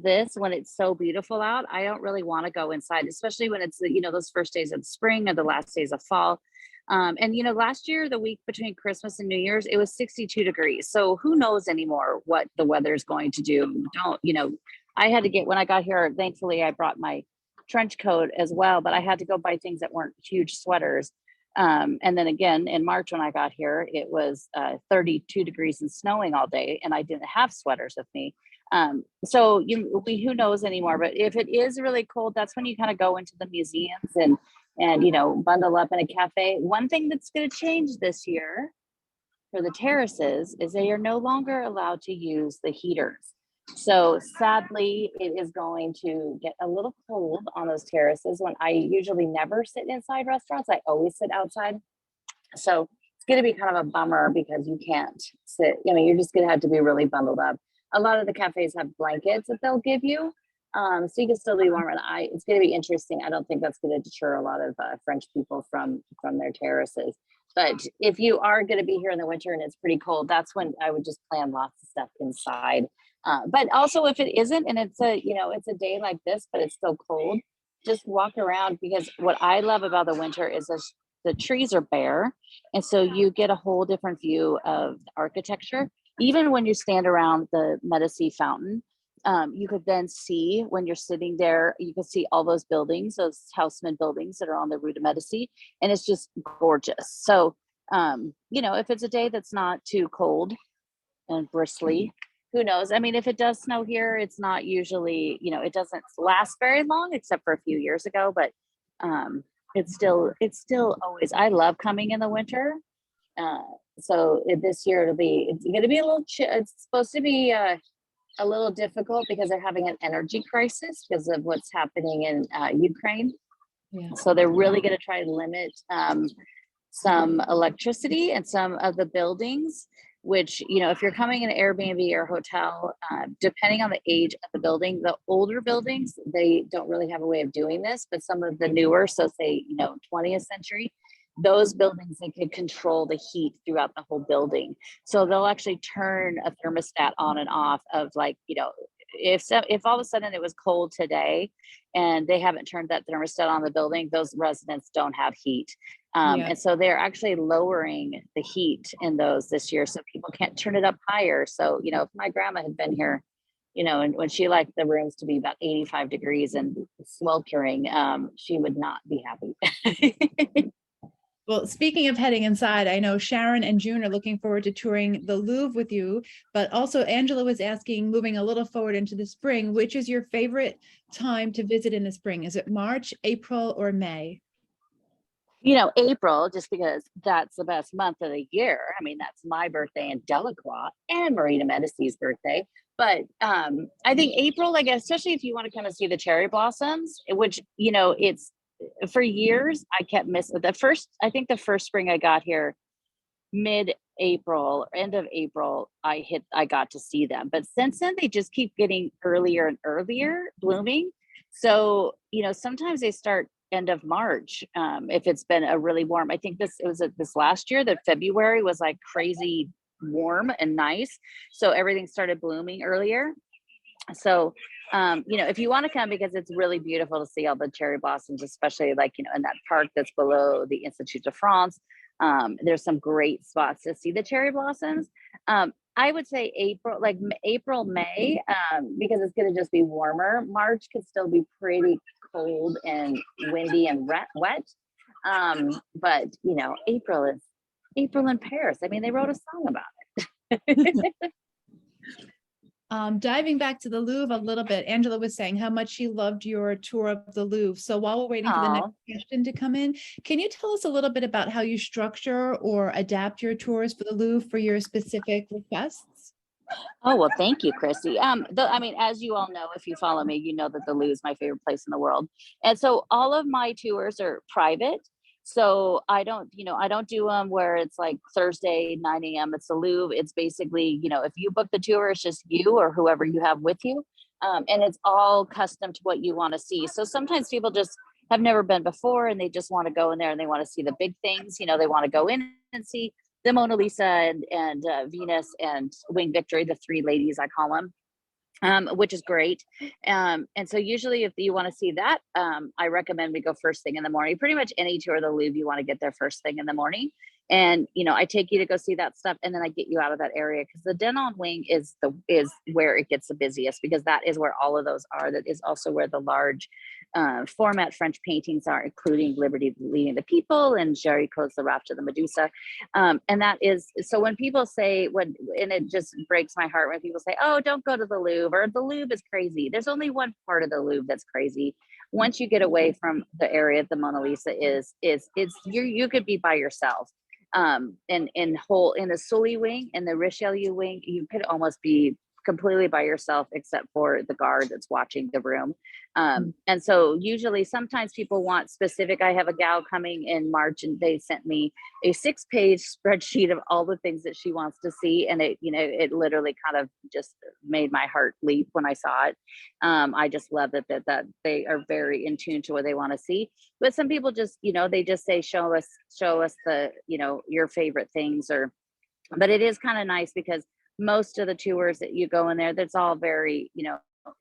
this, when it's so beautiful out, I don't really want to go inside, especially when it's those first days of spring or the last days of fall. And last year, the week between Christmas and New Year's, it was 62 degrees. So who knows anymore what the weather is going to do. I had to get, when I got here, thankfully I brought my trench coat as well, but I had to go buy things that weren't huge sweaters. And then again, in March, when I got here, it was 32 degrees and snowing all day, and I didn't have sweaters with me. So who knows anymore, but if it is really cold, that's when you kind of go into the museums and bundle up in a cafe. One thing that's going to change this year for the terraces is they are no longer allowed to use the heaters. So sadly, it is going to get a little cold on those terraces when I usually never sit inside restaurants. I always sit outside. So it's going to be kind of a bummer because you can't sit, you're just going to have to be really bundled up. A lot of the cafes have blankets that they'll give you. So you can still be warm, and it's going to be interesting. I don't think that's going to deter a lot of French people from their terraces. But if you are going to be here in the winter and it's pretty cold, that's when I would just plan lots of stuff inside. But also, if it isn't, and it's a day like this, but it's still cold, just walk around, because what I love about the winter is the trees are bare, and so you get a whole different view of architecture. Even when you stand around the Medici fountain, you could then see, when you're sitting there, you can see all those buildings, those Haussmann buildings that are on the Rue de Medici, and it's just gorgeous. So, if it's a day that's not too cold and bristly, who knows? I mean, if it does snow here, it's not usually, it doesn't last very long, except for a few years ago, but it's still always, I love coming in the winter. So this year it's going to be a little, it's supposed to be a little difficult because they're having an energy crisis because of what's happening in Ukraine. Yeah. So they're really going to try to limit some electricity in some of the buildings, which, if you're coming in an Airbnb or hotel, depending on the age of the building, the older buildings, they don't really have a way of doing this, but some of the newer, so say, 20th century, those buildings, they could control the heat throughout the whole building. So they'll actually turn a thermostat on and off of, like, if all of a sudden it was cold today and they haven't turned that thermostat on the building, those residents don't have heat. And so they're actually lowering the heat in those this year, so people can't turn it up higher. So, if my grandma had been here, and when she liked the rooms to be about 85 degrees and sweltering, she would not be happy. Well, speaking of heading inside, I know Sharon and June are looking forward to touring the Louvre with you, but also Angela was asking, moving a little forward into the spring, which is your favorite time to visit in the spring? Is it March, April, or May? April, just because that's the best month of the year. I mean, that's my birthday and Delacroix and Marie de Medici's birthday. But I think April, like, especially if you want to kind of see the cherry blossoms, which, it's, for years, I kept missing I think the first spring I got here, mid-April, end of April, I got to see them. But since then, they just keep getting earlier and earlier blooming. So, sometimes they start end of March, if it's been a really warm. I think this last year that February was like crazy warm and nice. So everything started blooming earlier. So, if you want to come, because it's really beautiful to see all the cherry blossoms, especially like, in that park that's below the Institut de France, there's some great spots to see the cherry blossoms. I would say April, May, because it's going to just be warmer. March could still be pretty cold and windy and wet. But, April is April in Paris. I mean, they wrote a song about it. Diving back to the Louvre a little bit, Angela was saying how much she loved your tour of the Louvre. So while we're waiting for the next question to come in, can you tell us a little bit about how you structure or adapt your tours for the Louvre for your specific requests? Oh, well, thank you, Christy. As you all know, if you follow me, you know that the Louvre is my favorite place in the world. And so all of my tours are private. So I don't do them where it's like Thursday, 9 a.m. It's the Louvre. It's basically, if you book the tour, it's just you or whoever you have with you. And it's all custom to what you want to see. So sometimes people just have never been before and they just want to go in there and they want to see the big things. They want to go in and see the Mona Lisa and Venus and Winged Victory, the three ladies, I call them. which is great. And so usually if you want to see that, I recommend we go first thing in the morning. Pretty much any tour of the Louvre, you want to get there first thing in the morning. And, you know, I take you to go see that stuff, and then I get you out of that area, because the Denon wing is where it gets the busiest, because that is where all of those are. That is also where the large format French paintings are, including Liberty Leading the People and Jericho's The Raft of the Medusa. And that is, so when people say, and it just breaks my heart when people say, oh, don't go to the Louvre, or the Louvre is crazy. There's only one part of the Louvre that's crazy. Once you get away from the area the Mona Lisa is you could be by yourself. In the Sully wing and the Richelieu wing, you could almost be completely by yourself, except for the guard that's watching the room. And so usually sometimes people want specific. I have a gal coming in March, and they sent me a 6-page spreadsheet of all the things that she wants to see. And it literally kind of just made my heart leap when I saw it. I just love that they are very in tune to what they want to see. But some people just, they just say, show us the, your favorite things, but it is kind of nice, because most of the tours that you go in there, that's all very,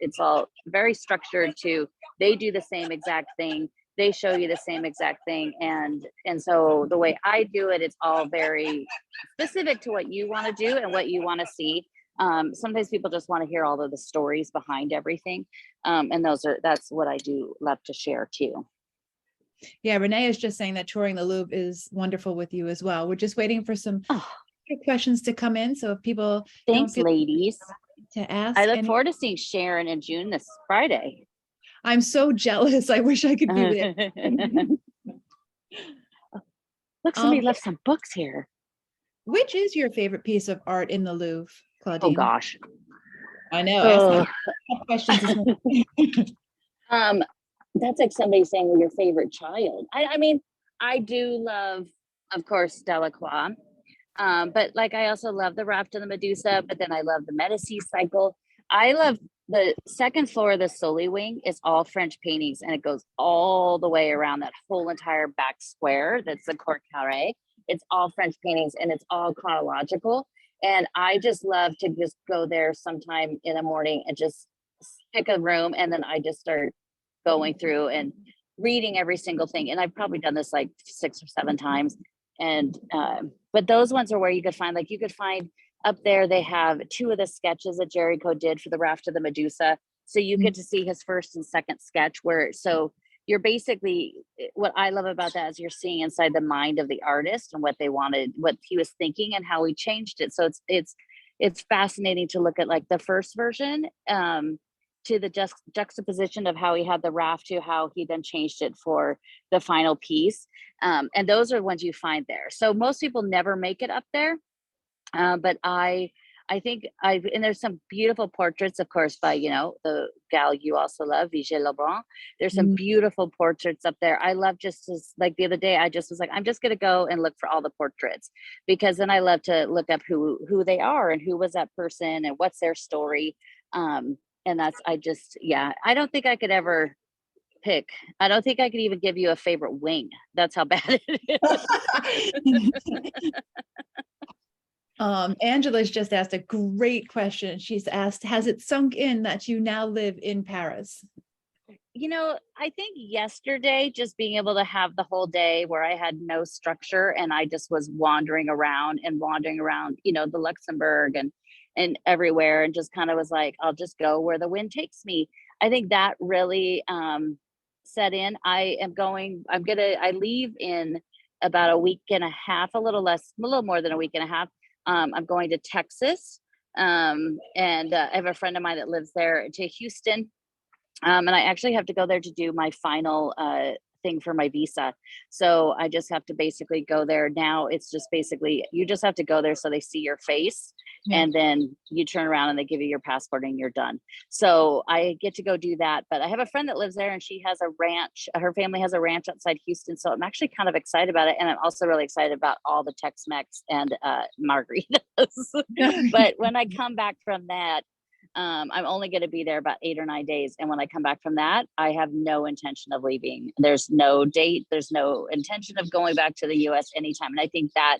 it's all very structured to, they do the same exact thing. They show you the same exact thing. And so the way I do it, it's all very specific to what you want to do and what you want to see. Sometimes people just want to hear all of the stories behind everything. And that's what I do love to share too. Yeah, Renee is just saying that touring the Louvre is wonderful with you as well. We're just waiting for some questions to come in. So if people thanks, ladies, to ask, I look forward to seeing Sharon in June this Friday. I'm so jealous. I wish I could be there. Look, somebody left some books here. Which is your favorite piece of art in the Louvre, Claudine? Oh gosh, I know. Questions. That's like somebody saying your favorite child. I mean, I do love, of course, Delacroix. But like, I also love the Raft of the Medusa, but then I love the Medici cycle. I love the second floor of the Sully wing is all French paintings, and it goes all the way around that whole entire back square. That's the Court Carré. It's all French paintings, and it's all chronological. And I just love to just go there sometime in the morning and just pick a room, and then I just start going through and reading every single thing. And I've probably done this like 6 or 7 times. And but those ones are where you could find up there, they have 2 of the sketches that Jericho did for the Raft of the Medusa. So you get to see his first and second sketch, so you're basically, what I love about that is you're seeing inside the mind of the artist and what they wanted, what he was thinking, and how he changed it. So it's fascinating to look at like the first version, to the juxtaposition of how he had the raft to how he then changed it for the final piece. And those are ones you find there. So most people never make it up there. But I think and there's some beautiful portraits, of course, by, the gal you also love, Vigée Lebrun. There's some beautiful portraits up there. I love like the other day, I just was like, I'm just going to go and look for all the portraits, because then I love to look up who they are and who was that person and what's their story. And I don't think I could ever pick. I don't think I could even give you a favorite wing. That's how bad it is. Angela's just asked a great question. She's asked, has it sunk in that you now live in Paris? I think yesterday, just being able to have the whole day where I had no structure and I just was wandering around, the Luxembourg and everywhere, and just kind of was like, I'll just go where the wind takes me. I think that really set in. I leave in about a week and a half, a little more than a week and a half. I'm going to Texas, and I have a friend of mine that lives there, to Houston. And I actually have to go there to do my final thing for my visa. So I just have to basically go there. Now it's just basically, you just have to go there so they see your face, and then you turn around and they give you your passport and you're done. So I get to go do that. But I have a friend that lives there, and she has a ranch. Her family has a ranch outside Houston. So I'm actually kind of excited about it. And I'm also really excited about all the Tex-Mex and margaritas. But when I come back from that, I'm only going to be there about 8 or 9 days. And when I come back from that, I have no intention of leaving. There's no date. There's no intention of going back to the US anytime. And I think that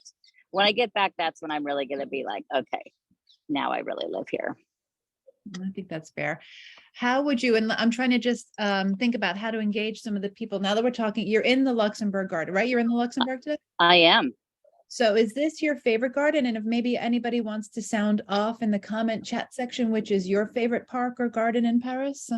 when I get back, that's when I'm really going to be like, okay, now I really live here. I think that's fair. How would you, and I'm trying to just think about how to engage some of the people. Now that we're talking, you're in the Luxembourg garden, right? You're in the Luxembourg today? I am. So is this your favorite garden? And if maybe anybody wants to sound off in the comment chat section, which is your favorite park or garden in Paris?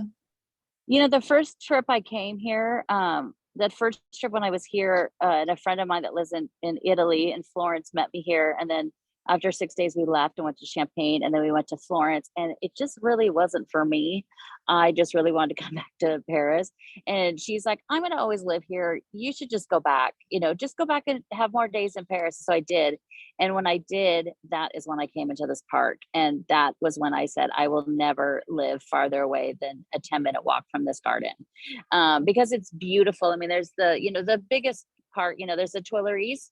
The first trip I came here, that first trip when I was here, and a friend of mine that lives in Italy, in Florence, met me here. And then after 6 days, we left and went to Champagne, and then we went to Florence. And it just really wasn't for me. I just really wanted to come back to Paris. And she's like, I'm going to always live here. You should just go back, just go back and have more days in Paris. So I did. And when I did, that is when I came into this park. And that was when I said, I will never live farther away than a 10-minute walk from this garden, because it's beautiful. I mean, there's the biggest part, there's the Tuileries,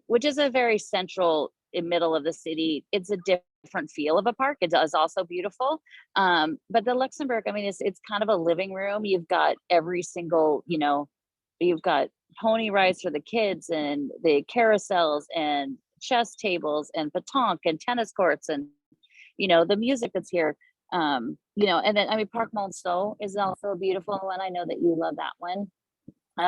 which is a very central in middle of the city. It's a different feel of a park. It is also beautiful. But the Luxembourg, I mean, it's kind of a living room. You've got every single, you've got pony rides for the kids and the carousels and chess tables and pétanque and tennis courts and the music that's here. And then I mean Parc Monceau is also a beautiful one. I know that you love that one.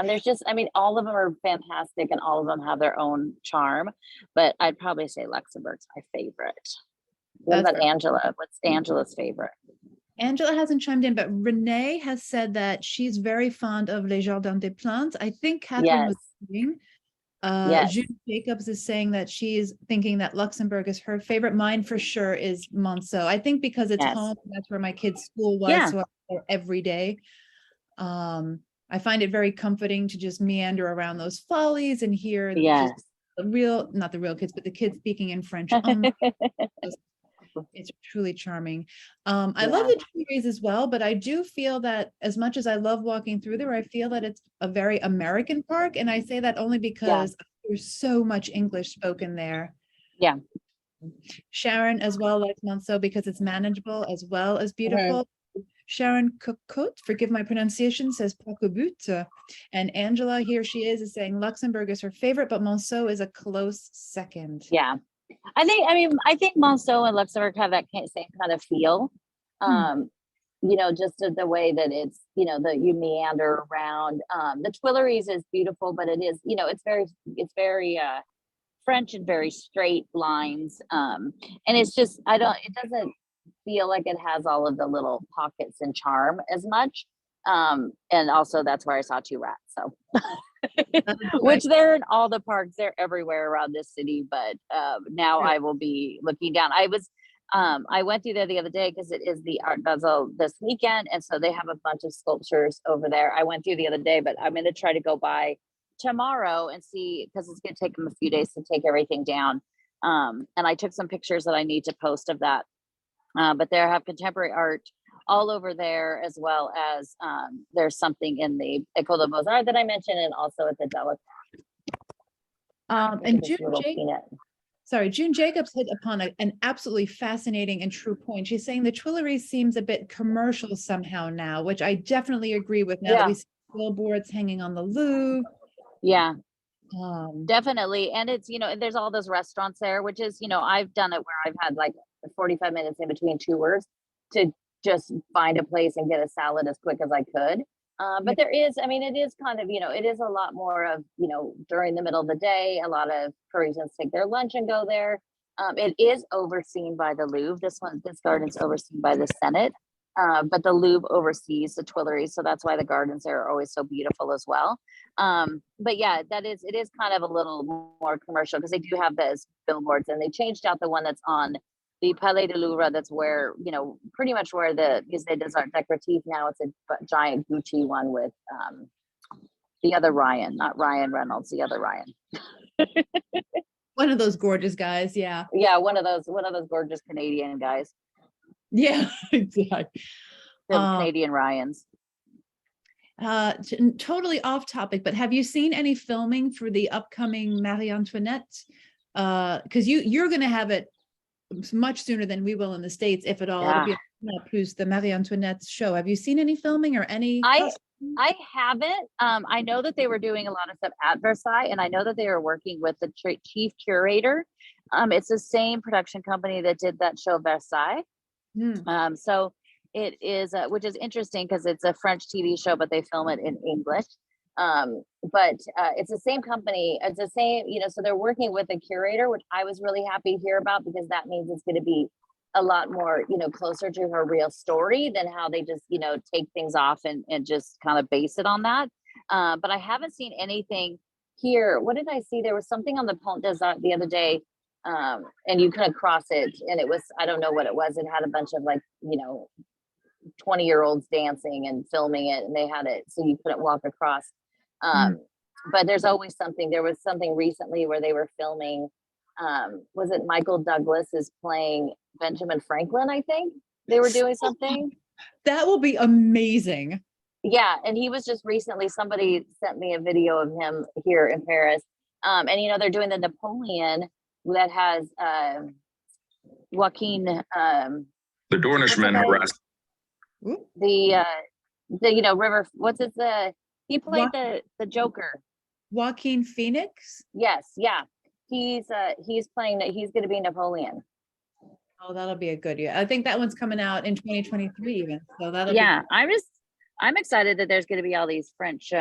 There's just, I mean, all of them are fantastic and all of them have their own charm, but I'd probably say Luxembourg's my favorite. What That's about Angela? What's Angela's favorite? Angela hasn't chimed in, but Renee has said that she's very fond of Les Jardins des Plantes. I think Catherine was saying. Yes. Judy Jacobs is saying that she's thinking that Luxembourg is her favorite. Mine for sure is Monceau. I think because it's home, that's where my kid's school was, so I go there every day. I find it very comforting to just meander around those follies and hear just not the real kids, but the kids speaking in French. It's truly charming. I love the Tuileries as well, but I do feel that as much as I love walking through there, I feel that it's a very American park. And I say that only because there's so much English spoken there. Yeah. Sharon as well likes Monceau because it's manageable as well as beautiful. Sharon Cocotte, forgive my pronunciation, says Pacobut. And Angela, here she is saying Luxembourg is her favorite, but Monceau is a close second. Yeah. I think Monceau and Luxembourg have that same kind of feel. Just the way that it's, that you meander around. The Tuileries is beautiful, but it is, it's very French and very straight lines. And it's just, it doesn't feel like it has all of the little pockets and charm as much. And also that's where I saw two rats. So which they're in all the parks, they're everywhere around this city. But now I will be looking down. I went through there the other day because it is the Art Basel this weekend. And so they have a bunch of sculptures over there. I went through the other day, but I'm going to try to go by tomorrow and see, because it's going to take them a few days to take everything down. And I took some pictures that I need to post of that. But they have contemporary art all over there, as well as there's something in the École des Beaux-Arts that I mentioned, and also at the Delac. And June Jacobs hit upon an absolutely fascinating and true point. She's saying the Tuileries seems a bit commercial somehow now, which I definitely agree with now that we see billboards hanging on the Louvre. Yeah. Definitely. And it's, there's all those restaurants there, which is, I've done it where I've had like 45 minutes in between tours to just find a place and get a salad as quick as I could. But there is, it is kind of, it is a lot more of, during the middle of the day, a lot of Parisians take their lunch and go there. It is overseen by the Louvre. This garden's overseen by the Senate. But the Louvre oversees the Tuileries, so that's why the gardens there are always so beautiful as well. But yeah, it is kind of a little more commercial because they do have those billboards, and they changed out the one that's on the Palais de Louvre. That's where, pretty much where the Musée des Arts Décoratifs now. It's a giant Gucci one with the other Ryan, not Ryan Reynolds, the other Ryan. One of those gorgeous guys, yeah. Yeah, one of those gorgeous Canadian guys. Yeah, exactly. Canadian Ryans. Totally off topic, but have you seen any filming for the upcoming Marie Antoinette? Because you're going to have it much sooner than we will in the States, if at all. Yeah. It'll be plus the Marie Antoinette show. Have you seen any filming or any? I haven't. I know that they were doing a lot of stuff at Versailles, and I know that they were working with the chief curator. It's the same production company that did that show Versailles. Hmm. So it is, which is interesting because it's a French TV show, but they film it in English. But it's the same company. It's the same, so they're working with a curator, which I was really happy to hear about because that means it's going to be a lot more, closer to her real story than how they just, take things off and just kind of base it on that. But I haven't seen anything here. What did I see? There was something on the Pont des Arts the other day, and you kind of cross it, and it was, I don't know what it was. It had a bunch of 20-year-olds dancing and filming it, and they had it so you couldn't walk across. But there's always something. There was something recently where they were filming. Was it Michael Douglas is playing Benjamin Franklin? I think they were doing something. That will be amazing. Yeah, and he was just recently. Somebody sent me a video of him here in Paris, and they're doing the Napoleon that has Joaquin. The Dornishman harassed. The River. What's it? He played the Joker. Joaquin Phoenix. Yes, yeah. He's playing that. He's going to be Napoleon. Oh, that'll be a good year. I think that one's coming out in 2023 even. So that'll Yeah, I'm excited that there's going to be all these French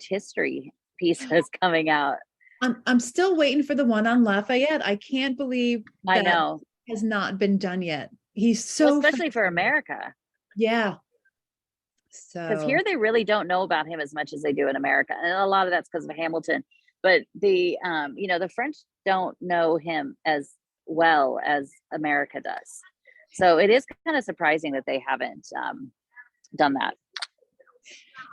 history pieces coming out. I'm still waiting for the one on Lafayette. I can't believe I that know. has not been done yet. He's so especially for America. Yeah. Because So here they really don't know about him as much as they do in America, and a lot of that's because of Hamilton. But the the French don't know him as well as America does, so it is kind of surprising that they haven't done that.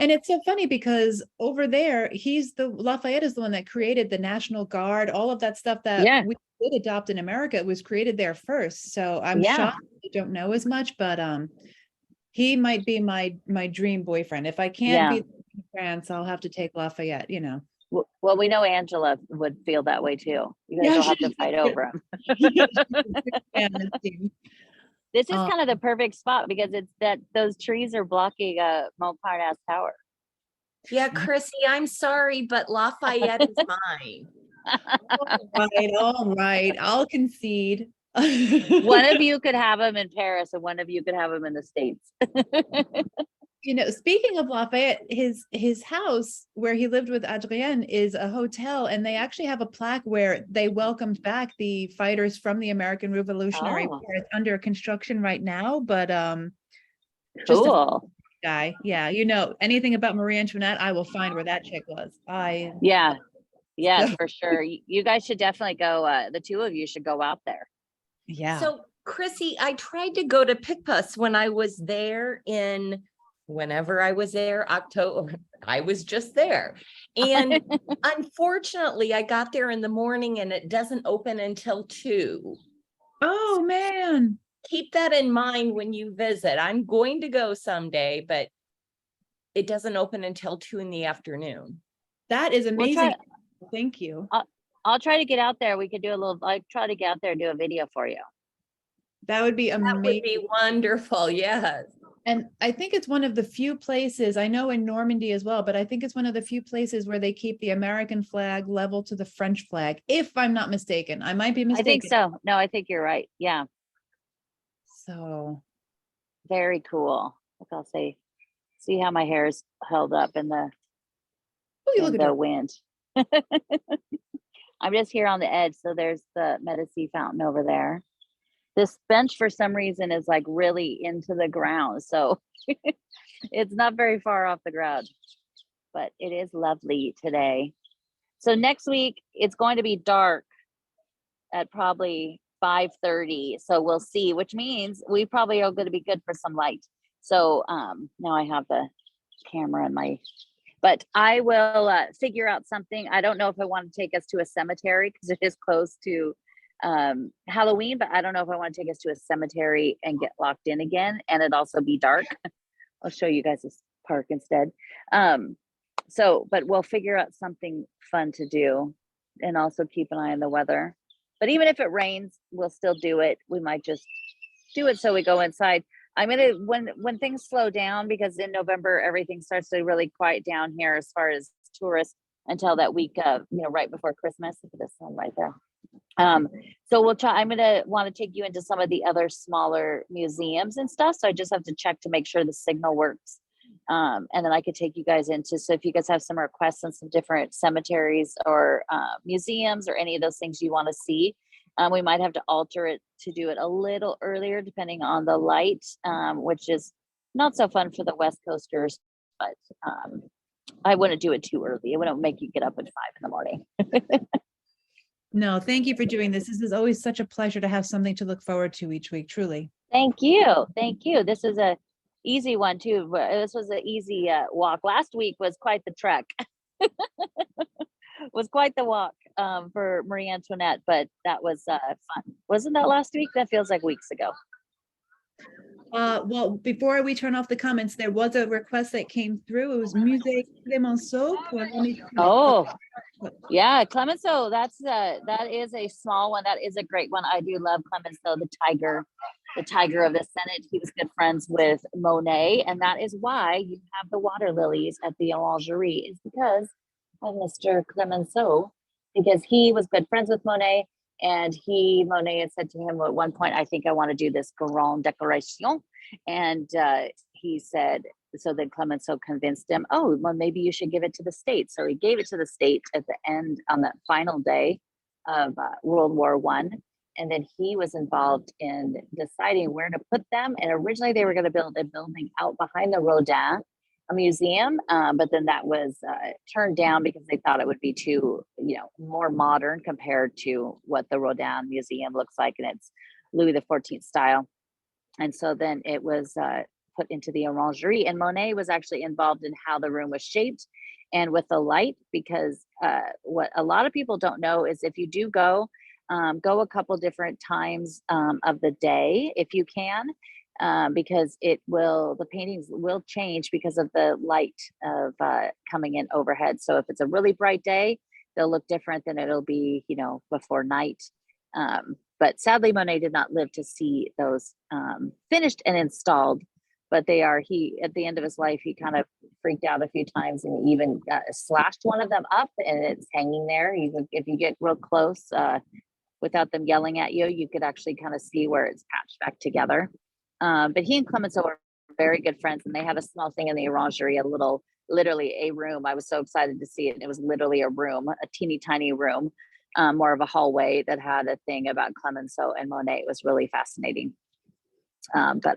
and it's so funny because over there, Lafayette is the one that created the National Guard, all of that stuff that we did adopt in America. It was created there first. So I'm shocked I don't know as much, but he might be my dream boyfriend. If I can't be in France, I'll have to take Lafayette, Well, we know Angela would feel that way too. You guys will have to fight over him. This is kind of the perfect spot because it's that those trees are blocking Montparnasse Tower. Yeah, Chrissy, I'm sorry, but Lafayette is mine. All right, I'll concede. One of you could have him in Paris and one of you could have him in the States. Speaking of Lafayette, his house where he lived with Adrienne is a hotel, and they actually have a plaque where they welcomed back the fighters from the American Revolutionary War. It's under construction right now, but just cool guy. Yeah, anything about Marie Antoinette, I will find where that chick was. Yes, for sure. You guys should definitely go. The two of you should go out there. Yeah. So Chrissy, I tried to go to Picpus when I was there whenever I was there, October, I was just there. And unfortunately, I got there in the morning and it doesn't open until 2. Oh, man. Keep that in mind when you visit. I'm going to go someday, but it doesn't open until 2 in the afternoon. That is amazing. Thank you. I'll try to get out there. We could do I'll try to get out there and do a video for you. That would be amazing. That would be wonderful. Yes. And I think it's one of the few places, I know in Normandy as well, but I think it's one of the few places where they keep the American flag level to the French flag, if I'm not mistaken. I might be mistaken. I think so. No, I think you're right. Yeah. So. Very cool. Look, I'll say, see how my hair is held up in the, wind. I'm just here on the edge. So there's the Medici fountain over there. This bench for some reason is really into the ground. So it's not very far off the ground, but it is lovely today. So next week it's going to be dark at probably 5:30. So we'll see, which means we probably are going to be good for some light. So now I have the camera in but I will figure out something. I don't know if I want to take us to a cemetery because it is close to Halloween, but I don't know if I want to take us to a cemetery and get locked in again and it also be dark. I'll show you guys this park instead. But we'll figure out something fun to do and also keep an eye on the weather. But even if it rains, we'll still do it. We might just do it so we go inside. I'm gonna when things slow down, because in November everything starts to really quiet down here as far as tourists until that week of right before Christmas. Look at the sun right there. So we'll try. I'm gonna want to take you into some of the other smaller museums and stuff. So I just have to check to make sure the signal works. And then I could take you guys into, so if you guys have some requests on some different cemeteries or museums or any of those things you want to see, we might have to alter it to do it a little earlier depending on the light, which is not so fun for the West Coasters, but I wouldn't do it too early. It wouldn't make you get up at 5 in the morning. No, thank you for doing this. This is always such a pleasure to have something to look forward to each week, truly. Thank you. Thank you. This is a easy one too. This was an easy walk. Last week was quite the trek. Was quite the walk for Marie Antoinette, but that was fun. Wasn't that last week? That feels like weeks ago. Well, before we turn off the comments, there was a request that came through. It was Musée Clemenceau. Oh, yeah, Clemenceau. That is a small one. That is a great one. I do love Clemenceau, the tiger of the Senate. He was good friends with Monet, and that is why you have the water lilies at the Orangerie. Is because of Mr. Clemenceau, because he was good friends with Monet. And Monet had said to him at one point, I think I want to do this Grande Decoration. And he said, so then Clemenceau convinced him, oh, well, maybe you should give it to the States. So he gave it to the States at the end on that final day of World War I. And then he was involved in deciding where to put them. And originally they were going to build a building out behind the Rodin, a museum, but then that was turned down because they thought it would be too, more modern compared to what the Rodin Museum looks like, and it's Louis XIV style. And so then it was put into the Orangerie, and Monet was actually involved in how the room was shaped and with the light, because what a lot of people don't know is if you do go a couple different times of the day if you can. Because the paintings will change because of the light of coming in overhead. So if it's a really bright day, they'll look different than it'll be, before night. But sadly, Monet did not live to see those finished and installed. But at the end of his life, he kind of freaked out a few times and even slashed one of them up, and it's hanging there. If you get real close without them yelling at you, you could actually kind of see where it's patched back together. But he and Clemenceau are very good friends, and they have a small thing in the Orangerie, literally a room. I was so excited to see it. It was literally a room, a teeny tiny room, more of a hallway that had a thing about Clemenceau and Monet. It was really fascinating. But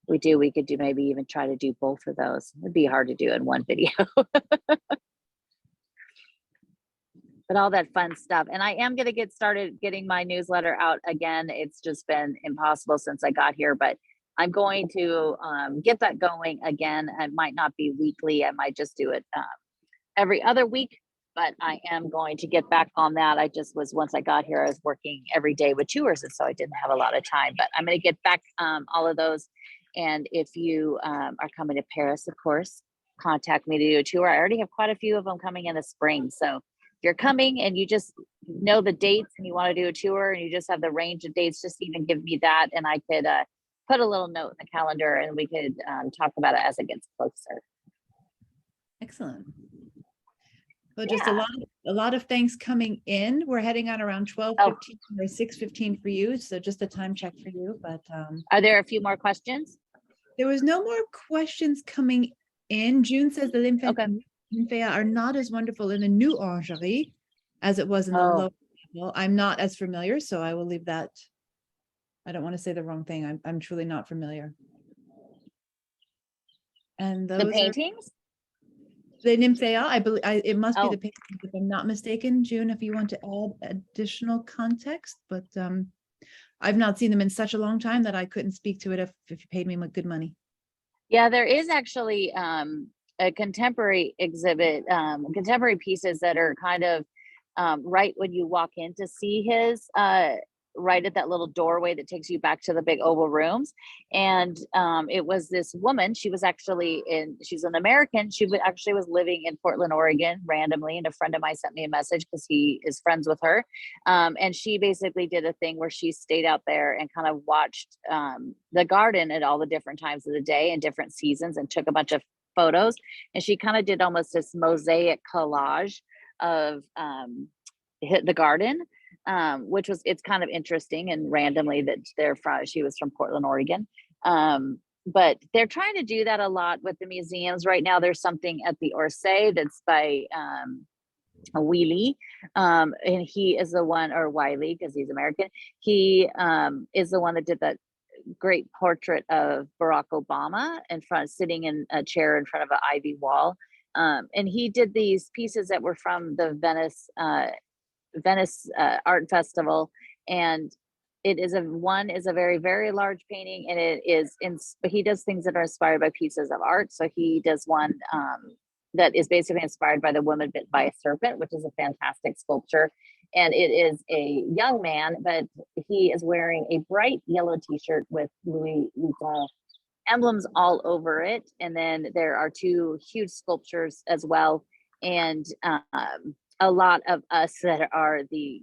we could do maybe even try to do both of those. It'd be hard to do in one video. But all that fun stuff. And I am going to get started getting my newsletter out again. It's just been impossible since I got here, but I'm going to get that going again. It might not be weekly. I might just do it every other week, but I am going to get back on that. Once I got here, I was working every day with tours, and so I didn't have a lot of time, but I'm going to get back all of those. And if you are coming to Paris, of course, contact me to do a tour. I already have quite a few of them coming in the spring. So you're coming and you just know the dates and you want to do a tour and you just have the range of dates, just even give me that, and I could put a little note in the calendar and we could talk about it as it gets closer. Excellent. Well, just a lot of things coming in. We're heading on around 12:15 or 6:15 for you, so just a time check for you. But are there a few more questions? There was no more questions coming in. June says the Nymphaea are not as wonderful in the new Orangerie as it was in the lower level. I'm not as familiar, so I will leave that. I don't want to say the wrong thing. I'm truly not familiar. And those the paintings? The Nymphaea, I believe it must be the paintings, if I'm not mistaken. June, if you want to add additional context, but I've not seen them in such a long time that I couldn't speak to it if you paid me good money. Yeah, there is actually a contemporary exhibit, contemporary pieces that are kind of right when you walk in to see his, right at that little doorway that takes you back to the big oval rooms. And it was this woman, she's an American. She actually was living in Portland, Oregon randomly. And a friend of mine sent me a message because he is friends with her. And she basically did a thing where she stayed out there and kind of watched the garden at all the different times of the day and different seasons and took a bunch of photos. And she kind of did almost this mosaic collage of the garden. which was, it's kind of interesting and randomly that she was from Portland, Oregon. But they're trying to do that a lot with the museums right now. There's something at the Orsay that's by Wiley, and he is the one, or Wiley because he's American. He is the one that did that great portrait of Barack Obama in front, sitting in a chair in front of an ivy wall. And he did these pieces that were from the Venice Art Festival, and it is one is a very, very large painting, and it is he does things that are inspired by pieces of art. So he does one that is basically inspired by the woman bit by a serpent, which is a fantastic sculpture. And it is a young man, but he is wearing a bright yellow t-shirt with Louis Vuitton emblems all over it. And then there are two huge sculptures as well. And a lot of us that are the,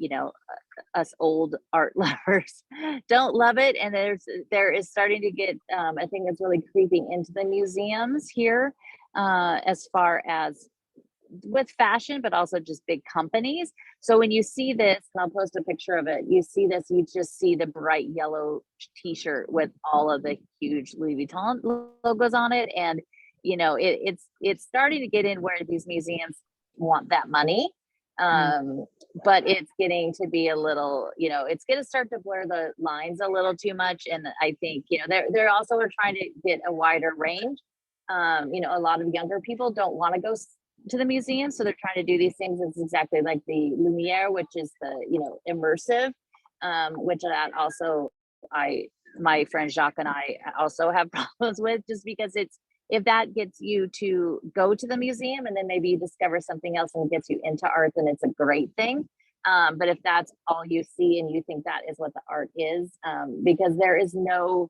us old art lovers don't love it. And there is starting to get, I think it's really creeping into the museums here, as far as with fashion, but also just big companies. So when you see this, and I'll post a picture of it, you see this, you just see the bright yellow t-shirt with all of the huge Louis Vuitton logos on it. And, it's starting to get in where these museums want that money. But it's getting to be a little, it's going to start to blur the lines a little too much. And I think, they're also trying to get a wider range. A lot of younger people don't want to go to the museum, so they're trying to do these things. It's exactly like the Lumiere, which is the immersive, which that also my friend Jacques and I also have problems with, just because if that gets you to go to the museum and then maybe you discover something else and gets you into art, then it's a great thing. But if that's all you see and you think that is what the art is, because there's no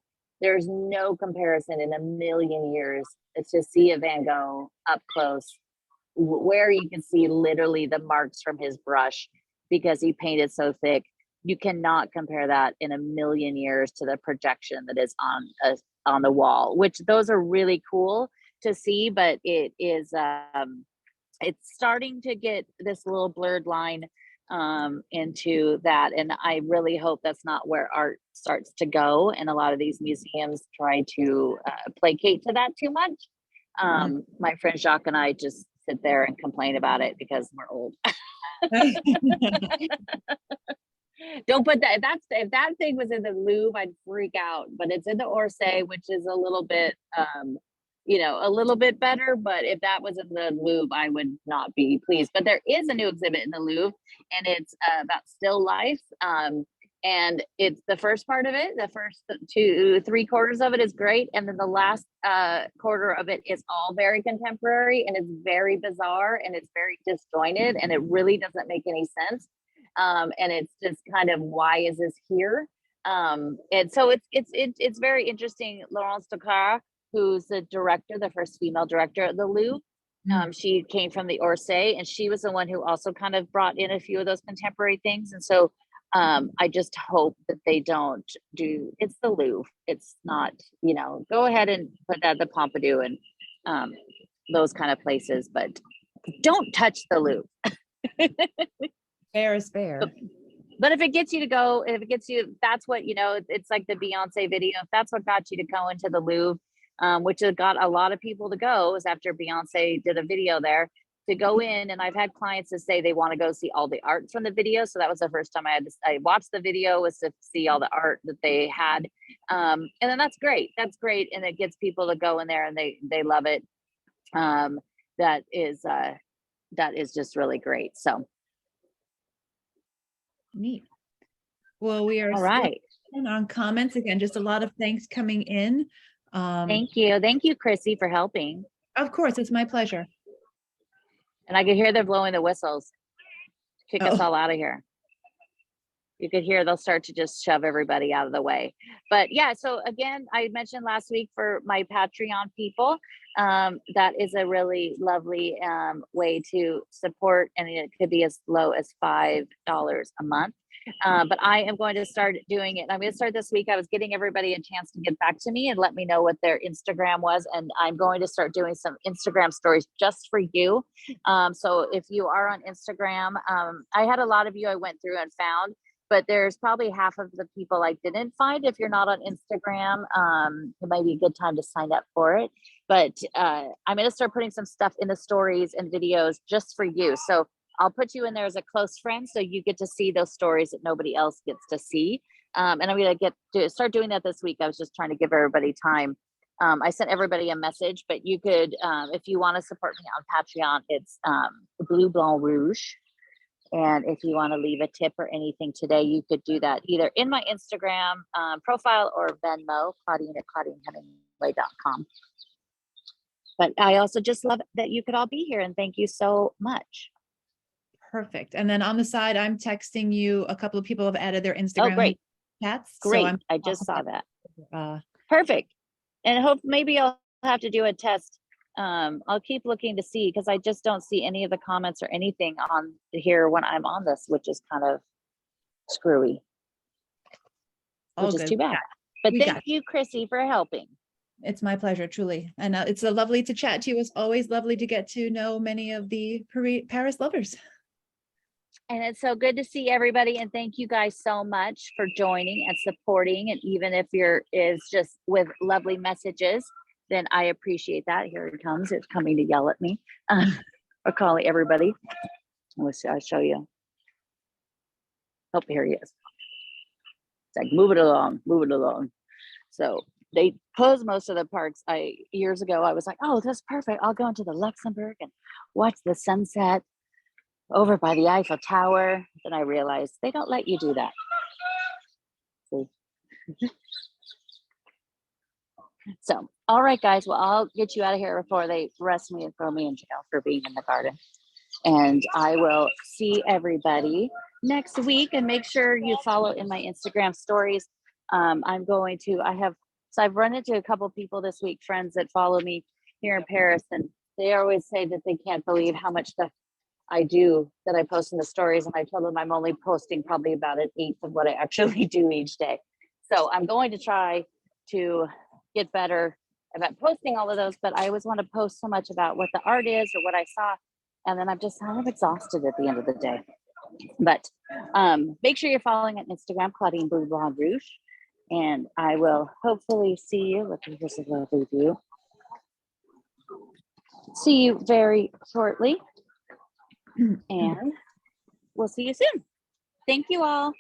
comparison in a million years to see a Van Gogh up close, where you can see literally the marks from his brush because he painted so thick. You cannot compare that in a million years to the projection that is on the wall, which those are really cool to see, but it is it's starting to get this little blurred line into that. And I really hope that's not where art starts to go. And a lot of these museums try to placate to that too much. My friend Jacques and I just sit there and complain about it because we're old. Don't put that. If that thing was in the Louvre, I'd freak out. But it's in the Orsay, which is a little bit, a little bit better. But if that was in the Louvre, I would not be pleased. But there is a new exhibit in the Louvre, and it's about still life. And it's the first part of it. The first 3/4 of it is great, and then the last quarter of it is all very contemporary, and it's very bizarre, and it's very disjointed, and it really doesn't make any sense. And it's just kind of, why is this here? And so it's very interesting. Laurence Ducard, who's the director, the first female director at the Louvre, she came from the Orsay, and she was the one who also kind of brought in a few of those contemporary things. And so I just hope that they don't it's the Louvre. It's not, go ahead and put that at the Pompidou and those kind of places, but don't touch the Louvre. Fair is fair. But if it gets you to go, that's what, it's like the Beyonce video. If that's what got you to go into the Louvre, which has got a lot of people to go, was after Beyonce did a video there, to go in. And I've had clients that say they want to go see all the art from the video. So that was the first time I watched the video, was to see all the art that they had. And then that's great. That's great. And it gets people to go in there and they love it. That is just really great. So. Neat. Well, we are all right on comments again. Just a lot of thanks coming in. Thank you, Chrissy, for helping. Of course, it's my pleasure. And I could hear they're blowing the whistles to kick us all out of here. You could hear they'll start to just shove everybody out of the way. But yeah, so again, I mentioned last week for my Patreon people, that is a really lovely way to support, and it could be as low as $5 a month. But I am going to start doing it. I'm going to start this week. I was getting everybody a chance to get back to me and let me know what their Instagram was. And I'm going to start doing some Instagram stories just for you. So if you are on Instagram, I had a lot of you I went through and found, but there's probably half of the people I didn't find. If you're not on Instagram, it might be a good time to sign up for it. But I'm going to start putting some stuff in the stories and videos just for you. So I'll put you in there as a close friend so you get to see those stories that nobody else gets to see. And I'm going to start doing that this week. I was just trying to give everybody time. I sent everybody a message, but you could, if you want to support me on Patreon, it's Bleu Blanc Rouge. And if you want to leave a tip or anything today, you could do that either in my Instagram profile or Venmo, Claudine at ClaudineHemingway.com. But I also just love that you could all be here, and thank you so much. Perfect. And then on the side, I'm texting you. A couple of people have added their Instagram Great. chats. Great. So I just saw that. Uh, Perfect. And hope maybe I'll have to do a test. I'll keep looking to see, because I just don't see any of the comments or anything on here when I'm on this, which is kind of screwy, all which is good. too bad. But We thank got you, Chrissy, for helping. It's my pleasure, truly. And it's a lovely to chat to you. It's always lovely to get to know many of the Paris lovers. And it's so good to see everybody. And thank you guys so much for joining and supporting. And even if is just with lovely messages, then I appreciate that. Here it comes. It's coming to yell at me. Or calling everybody. Let's see, I'll show you. Oh, here he is. It's like, move it along, move it along. So they closed most of the parks. Years ago, I was like, oh, that's perfect. I'll go into the Luxembourg and watch the sunset over by the Eiffel Tower. Then I realized they don't let you do that. See? So, all right, guys. Well, I'll get you out of here before they arrest me and throw me in jail for being in the garden. And I will see everybody next week. And make sure you follow in my Instagram stories. I've run into a couple people this week, friends that follow me here in Paris, and they always say that they can't believe how much stuff I do that I post in the stories. And I told them I'm only posting probably about an eighth of what I actually do each day. So I'm going to try to get better about posting all of those, but I always want to post so much about what the art is or what I saw. And then I'm just kind of exhausted at the end of the day. But make sure you're following on Instagram, Claudine Bleu Blanc Rouge. And I will hopefully see you. Look, here's a lovely view. See you very shortly. And we'll see you soon. Thank you all.